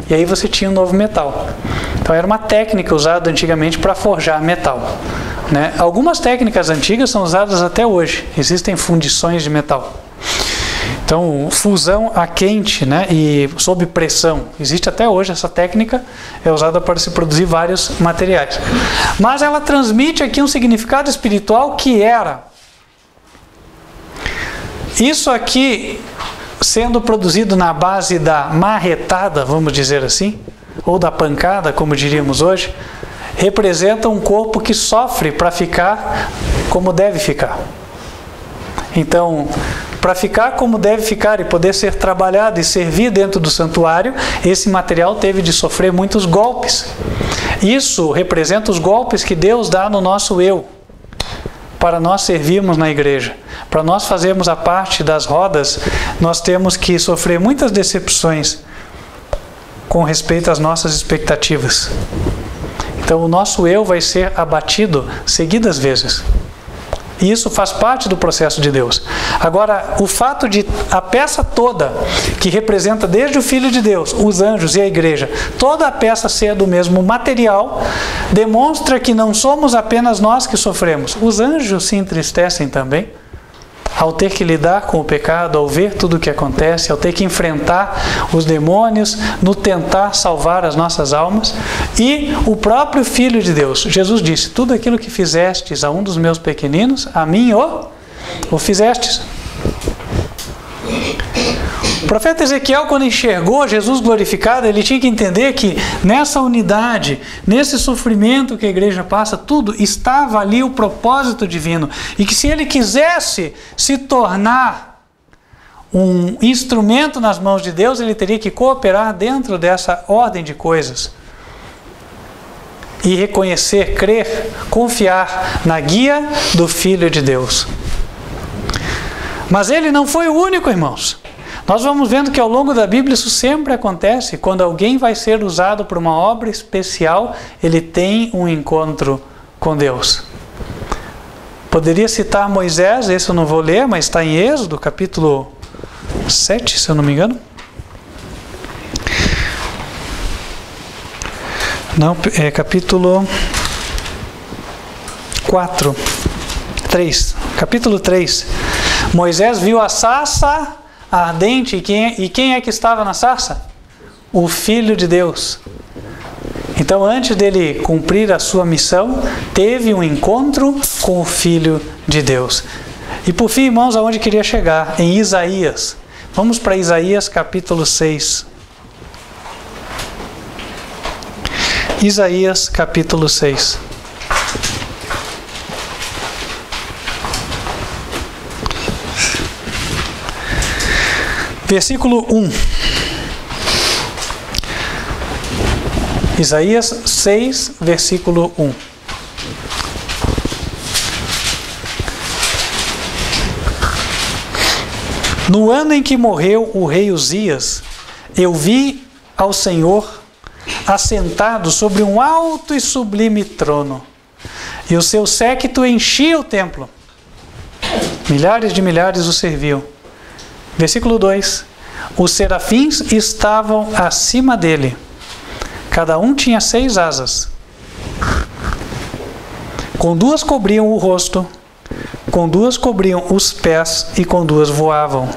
E aí você tinha um novo metal. Então era uma técnica usada antigamente para forjar metal, né? Algumas técnicas antigas são usadas até hoje. Existem fundições de metal. Então, fusão a quente, né, e sob pressão. Existe até hoje essa técnica, é usada para se produzir vários materiais. Mas ela transmite aqui um significado espiritual que era: isso aqui sendo produzido na base da marretada, vamos dizer assim, ou da pancada, como diríamos hoje, representa um corpo que sofre para ficar como deve ficar. Então, para ficar como deve ficar e poder ser trabalhado e servir dentro do santuário, esse material teve de sofrer muitos golpes. Isso representa os golpes que Deus dá no nosso eu, para nós servirmos na igreja. Para nós fazermos a parte das rodas, nós temos que sofrer muitas decepções com respeito às nossas expectativas. Então o nosso eu vai ser abatido seguidas vezes. E isso faz parte do processo de Deus. Agora, o fato de a peça toda, que representa desde o Filho de Deus, os anjos e a igreja, toda a peça ser do mesmo material, demonstra que não somos apenas nós que sofremos. Os anjos se entristecem também, ao ter que lidar com o pecado, ao ver tudo o que acontece, ao ter que enfrentar os demônios, no tentar salvar as nossas almas. E o próprio Filho de Deus, Jesus disse: tudo aquilo que fizestes a um dos meus pequeninos, a mim o fizestes. O profeta Ezequiel, quando enxergou Jesus glorificado, ele tinha que entender que nessa unidade, nesse sofrimento que a igreja passa, tudo estava ali o propósito divino. E que se ele quisesse se tornar um instrumento nas mãos de Deus, ele teria que cooperar dentro dessa ordem de coisas. E reconhecer, crer, confiar na guia do Filho de Deus. Mas ele não foi o único, irmãos. Nós vamos vendo que ao longo da Bíblia isso sempre acontece. Quando alguém vai ser usado por uma obra especial, ele tem um encontro com Deus. Poderia citar Moisés, esse eu não vou ler, mas está em Êxodo, capítulo 7, se eu não me engano. Não, é capítulo 4, 3, capítulo 3. Moisés viu a sarça ardente, e quem é que estava na sarça? O Filho de Deus. Então, antes dele cumprir a sua missão, teve um encontro com o Filho de Deus. E por fim, irmãos, aonde queria chegar? Em Isaías. Vamos para Isaías capítulo 6. Isaías capítulo 6. Versículo 1. Isaías 6, versículo 1. No ano em que morreu o rei Uzias, eu vi ao Senhor assentado sobre um alto e sublime trono, e o seu séquito enchia o templo. Milhares de milhares o serviam. Versículo 2. Os serafins estavam acima dele. Cada um tinha 6 asas. Com 2 cobriam o rosto, com 2 cobriam os pés e com 2 voavam.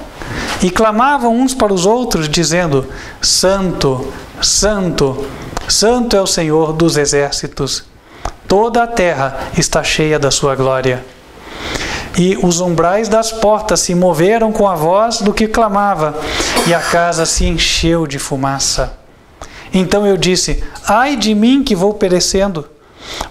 E clamavam uns para os outros, dizendo: Santo, Santo, Santo é o Senhor dos exércitos. Toda a terra está cheia da sua glória. E os umbrais das portas se moveram com a voz do que clamava, e a casa se encheu de fumaça. Então eu disse: ai de mim que vou perecendo,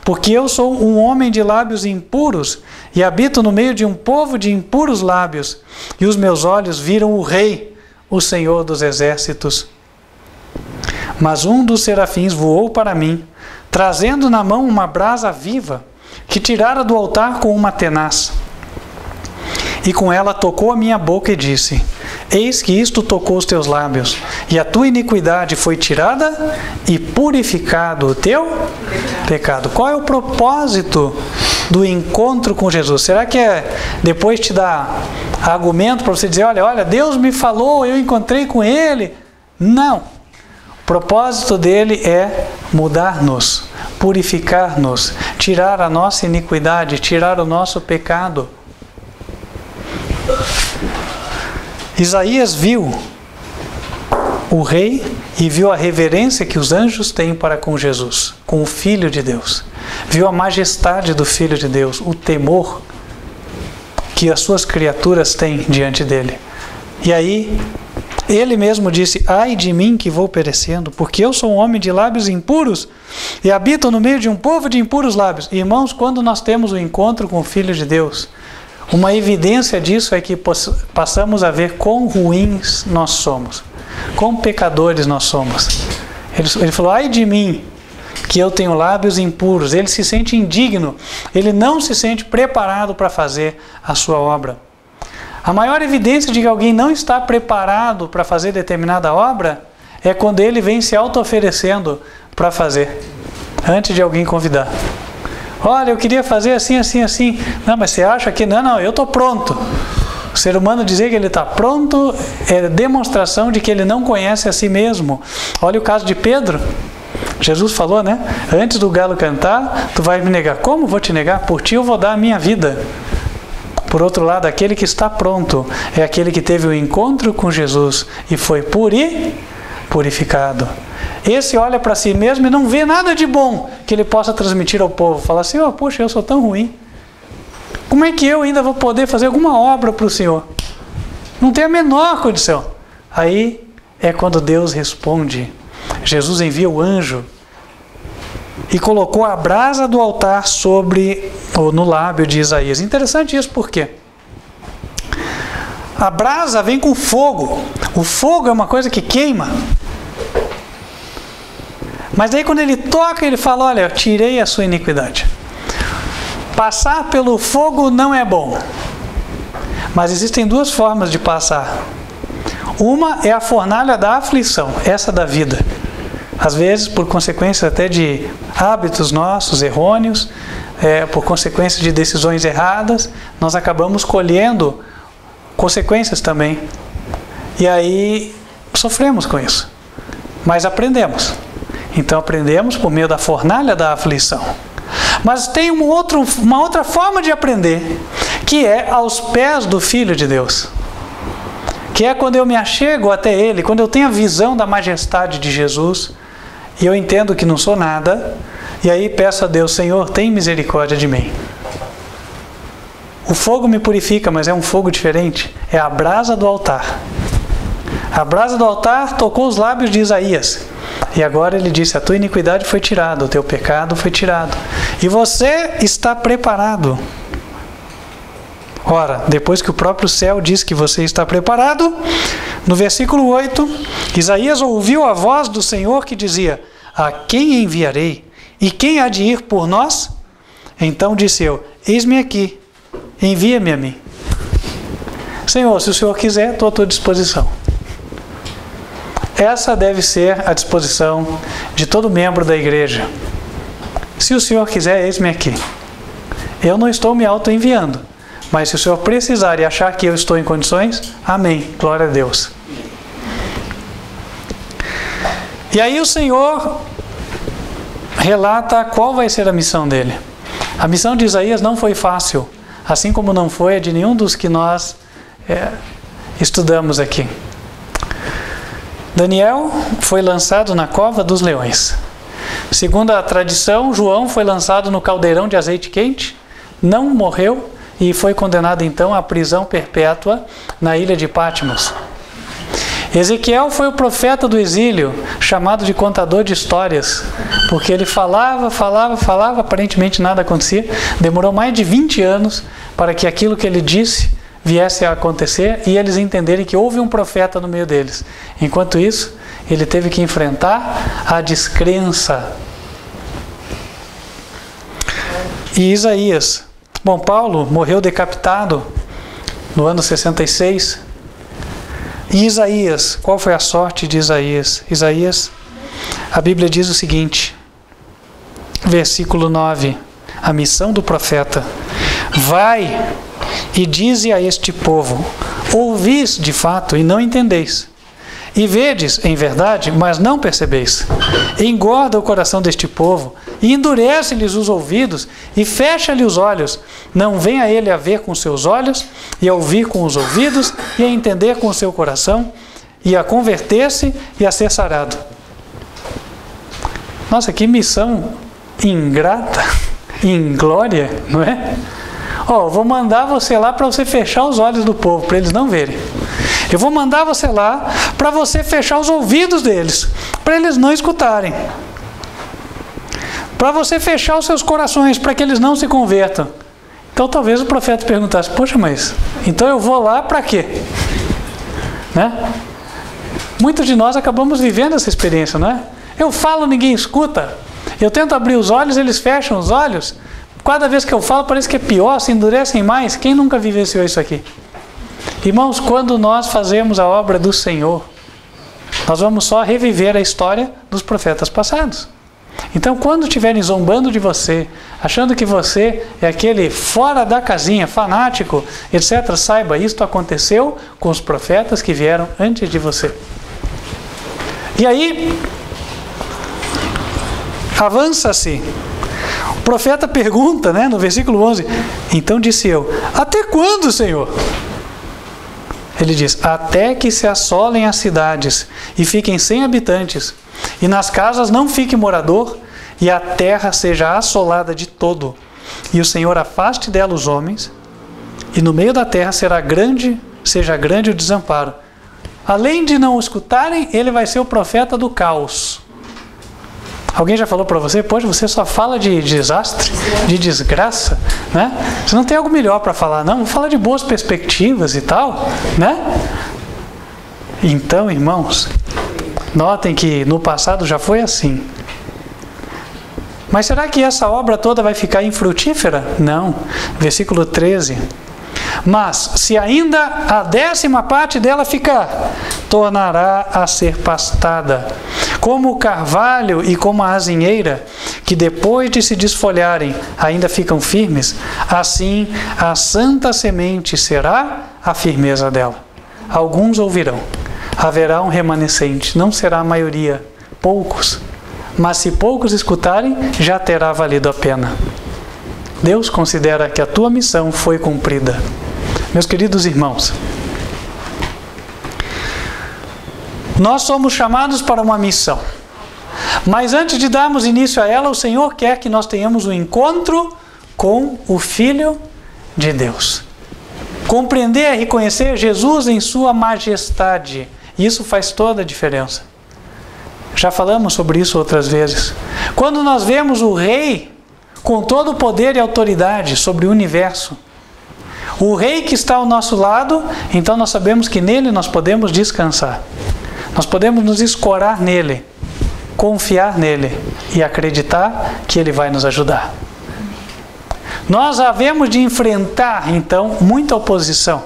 porque eu sou um homem de lábios impuros, e habito no meio de um povo de impuros lábios, e os meus olhos viram o Rei, o Senhor dos exércitos. Mas um dos serafins voou para mim, trazendo na mão uma brasa viva, que tirara do altar com uma tenaz. E com ela tocou a minha boca e disse: eis que isto tocou os teus lábios, e a tua iniquidade foi tirada e purificado o teu pecado. Qual é o propósito do encontro com Jesus? Será que é depois te dar argumento para você dizer: olha, Deus me falou, eu encontrei com Ele? Não. O propósito dele é mudar-nos, purificar-nos, tirar a nossa iniquidade, tirar o nosso pecado. Isaías viu o rei e viu a reverência que os anjos têm para com Jesus, com o Filho de Deus. Viu a majestade do Filho de Deus, o temor que as suas criaturas têm diante dele. E aí, ele mesmo disse: ai de mim que vou perecendo, porque eu sou um homem de lábios impuros e habito no meio de um povo de impuros lábios. Irmãos, quando nós temos o encontro com o Filho de Deus, uma evidência disso é que passamos a ver quão ruins nós somos, quão pecadores nós somos. Ele falou: ai de mim, que eu tenho lábios impuros. Ele se sente indigno, ele não se sente preparado para fazer a sua obra. A maior evidência de que alguém não está preparado para fazer determinada obra é quando ele vem se auto-oferecendo para fazer, antes de alguém convidar. Olha, eu queria fazer assim, assim, assim. Não, mas você acha que... Não, eu estou pronto. O ser humano dizer que ele está pronto é demonstração de que ele não conhece a si mesmo. Olha o caso de Pedro. Jesus falou, né? Antes do galo cantar, tu vai me negar. Como vou te negar? Por ti eu vou dar a minha vida. Por outro lado, aquele que está pronto é aquele que teve o encontro com Jesus e foi purificado. Esse olha para si mesmo e não vê nada de bom que ele possa transmitir ao povo. Fala assim: oh, poxa, eu sou tão ruim. Como é que eu ainda vou poder fazer alguma obra para o Senhor? Não tem a menor condição. Aí é quando Deus responde. Jesus envia o anjo e colocou a brasa do altar no lábio de Isaías. Interessante isso, por quê? A brasa vem com fogo. O fogo é uma coisa que queima. Mas daí quando ele toca, ele fala: olha, eu tirei a sua iniquidade. Passar pelo fogo não é bom. Mas existem 2 formas de passar. Uma é a fornalha da aflição, essa da vida. Às vezes, por consequência até de hábitos nossos errôneos, por consequência de decisões erradas, nós acabamos colhendo consequências também. E aí sofremos com isso. Mas aprendemos. Então aprendemos por meio da fornalha da aflição. Mas tem uma outra forma de aprender, que é aos pés do Filho de Deus. Que é quando eu me achego até Ele, quando eu tenho a visão da majestade de Jesus, e eu entendo que não sou nada, e aí peço a Deus: Senhor, tem misericórdia de mim. O fogo me purifica, mas é um fogo diferente. É a brasa do altar. A brasa do altar tocou os lábios de Isaías. E agora ele disse: a tua iniquidade foi tirada, o teu pecado foi tirado. E você está preparado. Ora, depois que o próprio céu diz que você está preparado, no versículo 8, Isaías ouviu a voz do Senhor que dizia: a quem enviarei? E quem há de ir por nós? Então disse eu: eis-me aqui, envia-me a mim. Senhor, se o Senhor quiser, estou à tua disposição. Essa deve ser a disposição de todo membro da igreja. Se o Senhor quiser, eis-me aqui. Eu não estou me auto-enviando, mas se o Senhor precisar e achar que eu estou em condições, amém, glória a Deus. E aí o Senhor relata qual vai ser a missão dele. A missão de Isaías não foi fácil, assim como não foi a de nenhum dos que nós estudamos aqui. Daniel foi lançado na cova dos leões. Segundo a tradição, João foi lançado no caldeirão de azeite quente, não morreu e foi condenado então à prisão perpétua na ilha de Patmos. Ezequiel foi o profeta do exílio, chamado de contador de histórias, porque ele falava, aparentemente nada acontecia. Demorou mais de 20 anos para que aquilo que ele disse viesse a acontecer e eles entenderem que houve um profeta no meio deles. Enquanto isso, ele teve que enfrentar a descrença. E Isaías. Bom, Paulo morreu decapitado no ano 66. E Isaías, qual foi a sorte de Isaías? Isaías, a Bíblia diz o seguinte, versículo 9, a missão do profeta: vai e dize a este povo, ouvis de fato e não entendeis, e vedes em verdade, mas não percebeis. Engorda o coração deste povo, e endurece-lhes os ouvidos, e fecha-lhe os olhos. Não venha ele a ver com seus olhos, e a ouvir com os ouvidos, e a entender com o seu coração, e a converter-se e a ser sarado. Nossa, que missão ingrata, inglória, não é? Vou mandar você lá para você fechar os olhos do povo, para eles não verem. Eu vou mandar você lá para você fechar os ouvidos deles, para eles não escutarem. Para você fechar os seus corações, para que eles não se convertam. Então talvez o profeta perguntasse, poxa, mas então eu vou lá para quê? Né? Muitos de nós acabamos vivendo essa experiência, não é? Eu falo, ninguém escuta. Eu tento abrir os olhos, eles fecham os olhos. Cada vez que eu falo parece que é pior, se endurecem mais. Quem nunca vivenciou isso aqui? Irmãos, quando nós fazemos a obra do Senhor, nós vamos só reviver a história dos profetas passados. Então, quando estiverem zombando de você, achando que você é aquele fora da casinha, fanático, etc., saiba, isto aconteceu com os profetas que vieram antes de você. E aí, avança-se. O profeta pergunta, né, no versículo 11, então disse eu, até quando, Senhor? Ele diz, até que se assolem as cidades e fiquem sem habitantes, e nas casas não fique morador, e a terra seja assolada de todo, e o Senhor afaste dela os homens, e no meio da terra seja grande o desamparo. Além de não o escutarem, ele vai ser o profeta do caos. Alguém já falou para você, poxa, você só fala de desastre, de desgraça, né? Você não tem algo melhor para falar, não? Vou falar de boas perspectivas e tal, né? Então, irmãos, notem que no passado já foi assim. Mas será que essa obra toda vai ficar infrutífera? Não. Versículo 13. Mas, se ainda a 10ª parte dela ficar, tornará a ser pastada, como o carvalho e como a azinheira, que depois de se desfolharem ainda ficam firmes, assim a santa semente será a firmeza dela. Alguns ouvirão, haverá um remanescente, não será a maioria, poucos, mas se poucos escutarem, já terá valido a pena. Deus considera que a tua missão foi cumprida. Meus queridos irmãos, nós somos chamados para uma missão. Mas antes de darmos início a ela, o Senhor quer que nós tenhamos um encontro com o Filho de Deus. Compreender e reconhecer Jesus em sua majestade. Isso faz toda a diferença. Já falamos sobre isso outras vezes. Quando nós vemos o Rei com todo o poder e autoridade sobre o universo, o Rei que está ao nosso lado, então nós sabemos que nele nós podemos descansar. Nós podemos nos escorar nele, confiar nele e acreditar que ele vai nos ajudar. Nós havemos de enfrentar, então, muita oposição.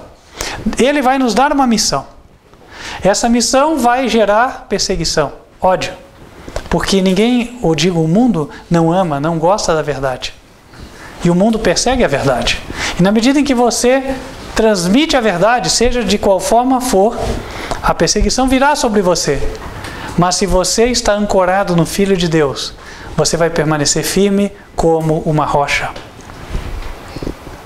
Ele vai nos dar uma missão. Essa missão vai gerar perseguição, ódio. Porque ninguém, ou digo, o mundo não ama, não gosta da verdade. E o mundo persegue a verdade. E na medida em que você transmite a verdade, seja de qual forma for, a perseguição virá sobre você. Mas se você está ancorado no Filho de Deus, você vai permanecer firme como uma rocha.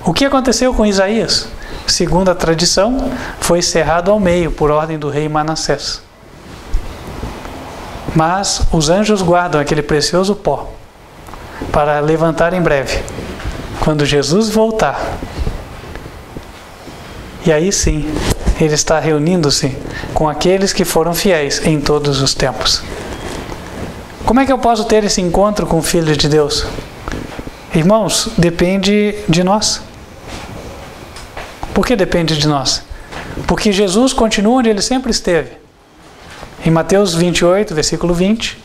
O que aconteceu com Isaías? Segundo a tradição, foi cerrado ao meio por ordem do rei Manassés. Mas os anjos guardam aquele precioso pó para levantar em breve, quando Jesus voltar. E aí sim, Ele está reunindo-se com aqueles que foram fiéis em todos os tempos. Como é que eu posso ter esse encontro com o Filho de Deus? Irmãos, depende de nós. Por que depende de nós? Porque Jesus continua onde Ele sempre esteve. Em Mateus 28, versículo 20,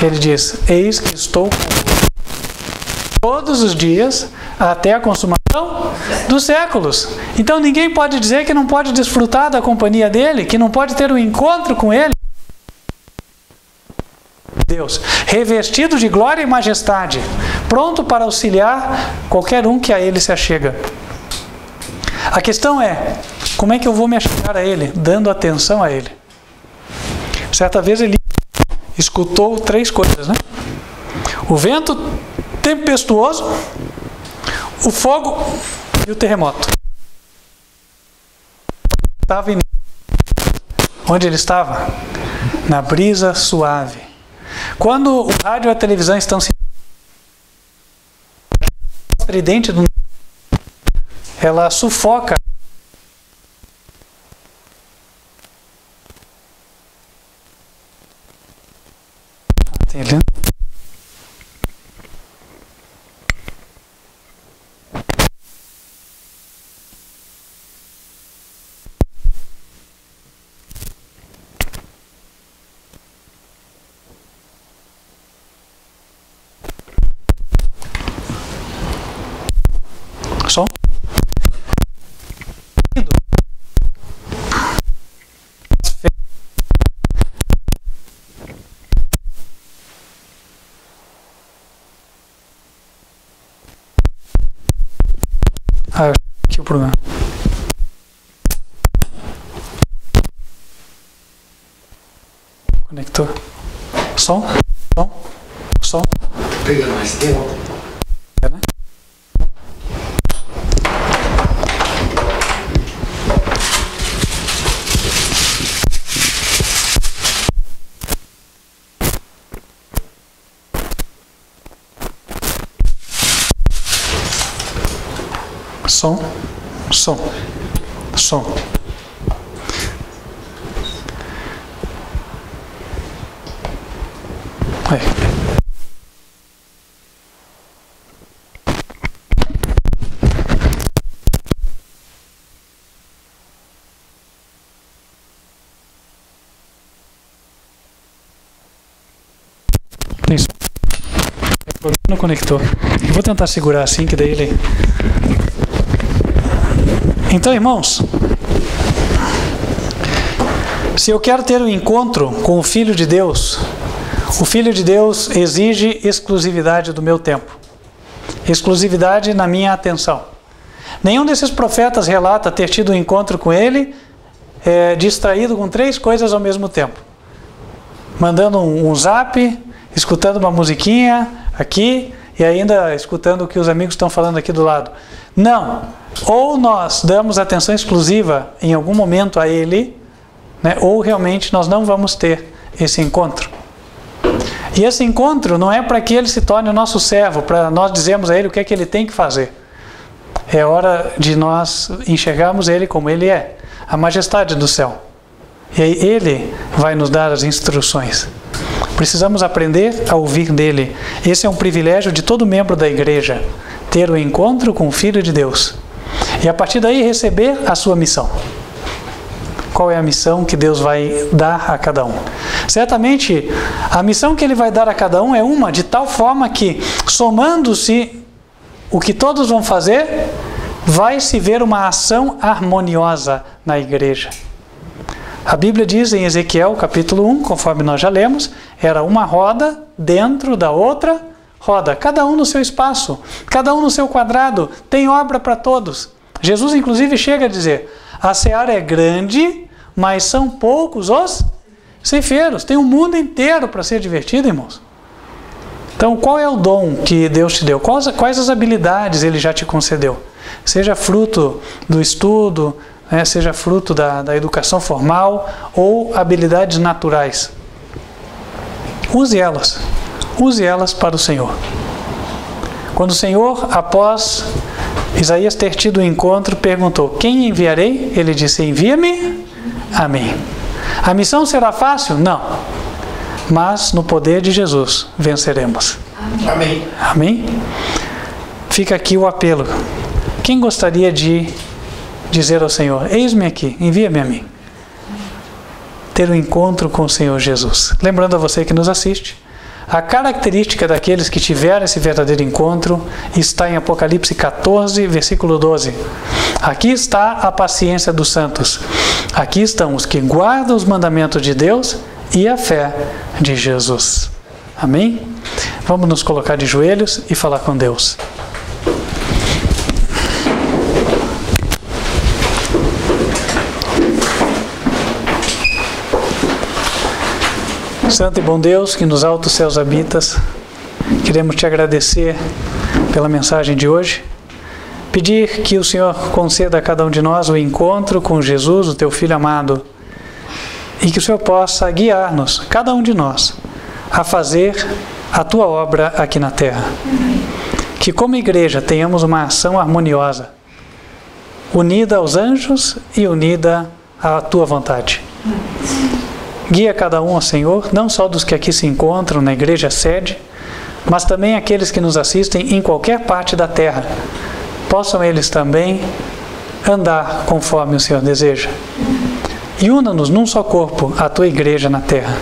Ele diz: eis que estou todos os dias até a consumação dos séculos. Então ninguém pode dizer que não pode desfrutar da companhia dele, que não pode ter um encontro com ele. Deus, revestido de glória e majestade, pronto para auxiliar qualquer um que a ele se achega. A questão é, como é que eu vou me achegar a ele? Dando atenção a ele. Certa vez ele escutou 3 coisas, né? O vento tempestuoso, o fogo e o terremoto. Onde ele estava? Na brisa suave. Quando o rádio e a televisão estão se estridente, ela sufoca. Tem ali, né? Som. Ah, aqui o problema. Conector. Som. Pegando mais tempo. É, né? Som. Aí. Isso. É problema no conector. Eu vou tentar segurar assim, que daí ele... Então, irmãos, se eu quero ter um encontro com o Filho de Deus, o Filho de Deus exige exclusividade do meu tempo, exclusividade na minha atenção. Nenhum desses profetas relata ter tido um encontro com ele distraído com 3 coisas ao mesmo tempo. Mandando um zap, escutando uma musiquinha aqui e ainda escutando o que os amigos estão falando aqui do lado. Não. Ou nós damos atenção exclusiva em algum momento a ele, né, ou realmente nós não vamos ter esse encontro. E esse encontro não é para que ele se torne o nosso servo, para nós dizermos a ele o que é que ele tem que fazer. É hora de nós enxergarmos ele como ele é, a majestade do céu. E aí ele vai nos dar as instruções. Precisamos aprender a ouvir dele. Esse é um privilégio de todo membro da igreja, ter o encontro com o Filho de Deus. E a partir daí receber a sua missão. Qual é a missão que Deus vai dar a cada um? Certamente, a missão que Ele vai dar a cada um é uma de tal forma que, somando-se o que todos vão fazer, vai se ver uma ação harmoniosa na igreja. A Bíblia diz em Ezequiel, capítulo 1, conforme nós já lemos, era uma roda dentro da outra roda, cada um no seu espaço, cada um no seu quadrado, tem obra para todos. Jesus, inclusive, chega a dizer, a seara é grande, mas são poucos os ceifeiros. Tem um mundo inteiro para ser divertido, irmãos. Então, qual é o dom que Deus te deu? Quais as habilidades Ele já te concedeu? Seja fruto do estudo, seja fruto da educação formal ou habilidades naturais. Use elas para o Senhor. Quando o Senhor, após Isaías ter tido um encontro, perguntou, quem enviarei? Ele disse, envia-me a mim. A missão será fácil? Não. Mas no poder de Jesus venceremos. Amém. Amém? Fica aqui o apelo. Quem gostaria de dizer ao Senhor, eis-me aqui, envia-me a mim. Ter um encontro com o Senhor Jesus. Lembrando a você que nos assiste, a característica daqueles que tiveram esse verdadeiro encontro está em Apocalipse 14, versículo 12. Aqui está a paciência dos santos. Aqui estão os que guardam os mandamentos de Deus e a fé de Jesus. Amém? Vamos nos colocar de joelhos e falar com Deus. Santo e bom Deus, que nos altos céus habitas, queremos te agradecer pela mensagem de hoje, pedir que o Senhor conceda a cada um de nós o encontro com Jesus, o teu Filho amado, e que o Senhor possa guiar-nos, cada um de nós, a fazer a tua obra aqui na terra. Que como igreja tenhamos uma ação harmoniosa, unida aos anjos e unida à tua vontade. Guia cada um, ó Senhor, não só dos que aqui se encontram na igreja sede, mas também aqueles que nos assistem em qualquer parte da terra. Possam eles também andar conforme o Senhor deseja. E una-nos num só corpo, a tua igreja na terra.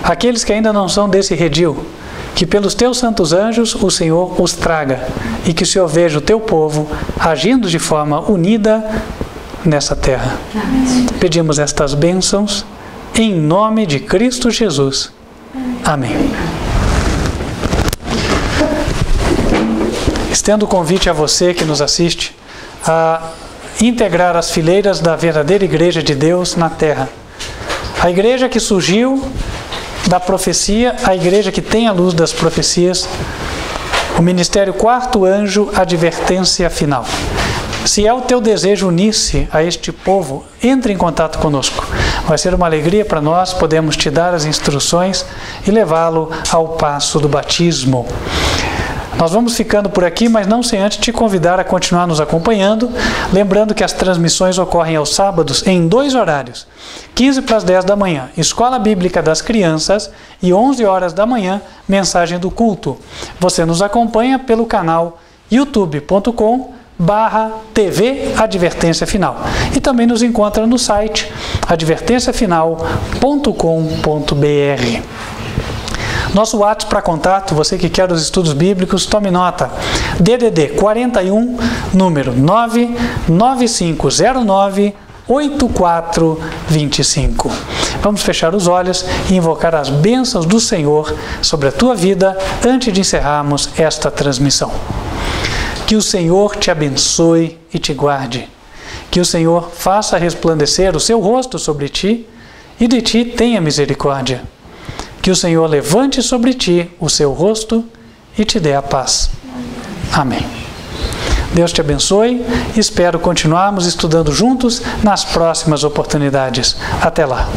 Aqueles que ainda não são desse redil, que pelos teus santos anjos o Senhor os traga, e que o Senhor veja o teu povo agindo de forma unida nessa terra. Pedimos estas bênçãos em nome de Cristo Jesus. Amém. Estendo o convite a você que nos assiste a integrar as fileiras da verdadeira igreja de Deus na terra. A igreja que surgiu da profecia, a igreja que tem a luz das profecias, o ministério Quarto Anjo, advertência final. Se é o teu desejo unir-se a este povo, entre em contato conosco. Vai ser uma alegria para nós, podemos te dar as instruções e levá-lo ao passo do batismo. Nós vamos ficando por aqui, mas não sem antes te convidar a continuar nos acompanhando, lembrando que as transmissões ocorrem aos sábados em 2 horários, 15 para as 10 da manhã, Escola Bíblica das Crianças, e 11 horas da manhã, Mensagem do Culto. Você nos acompanha pelo canal youtube.com/TV Advertência Final. E também nos encontra no site advertenciafinal.com.br. Nosso WhatsApp para contato, você que quer os estudos bíblicos, tome nota. DDD 41, número 99509-8425. Vamos fechar os olhos e invocar as bênçãos do Senhor sobre a tua vida antes de encerrarmos esta transmissão. Que o Senhor te abençoe e te guarde. Que o Senhor faça resplandecer o seu rosto sobre ti e de ti tenha misericórdia. Que o Senhor levante sobre ti o seu rosto e te dê a paz. Amém. Deus te abençoe e espero continuarmos estudando juntos nas próximas oportunidades. Até lá.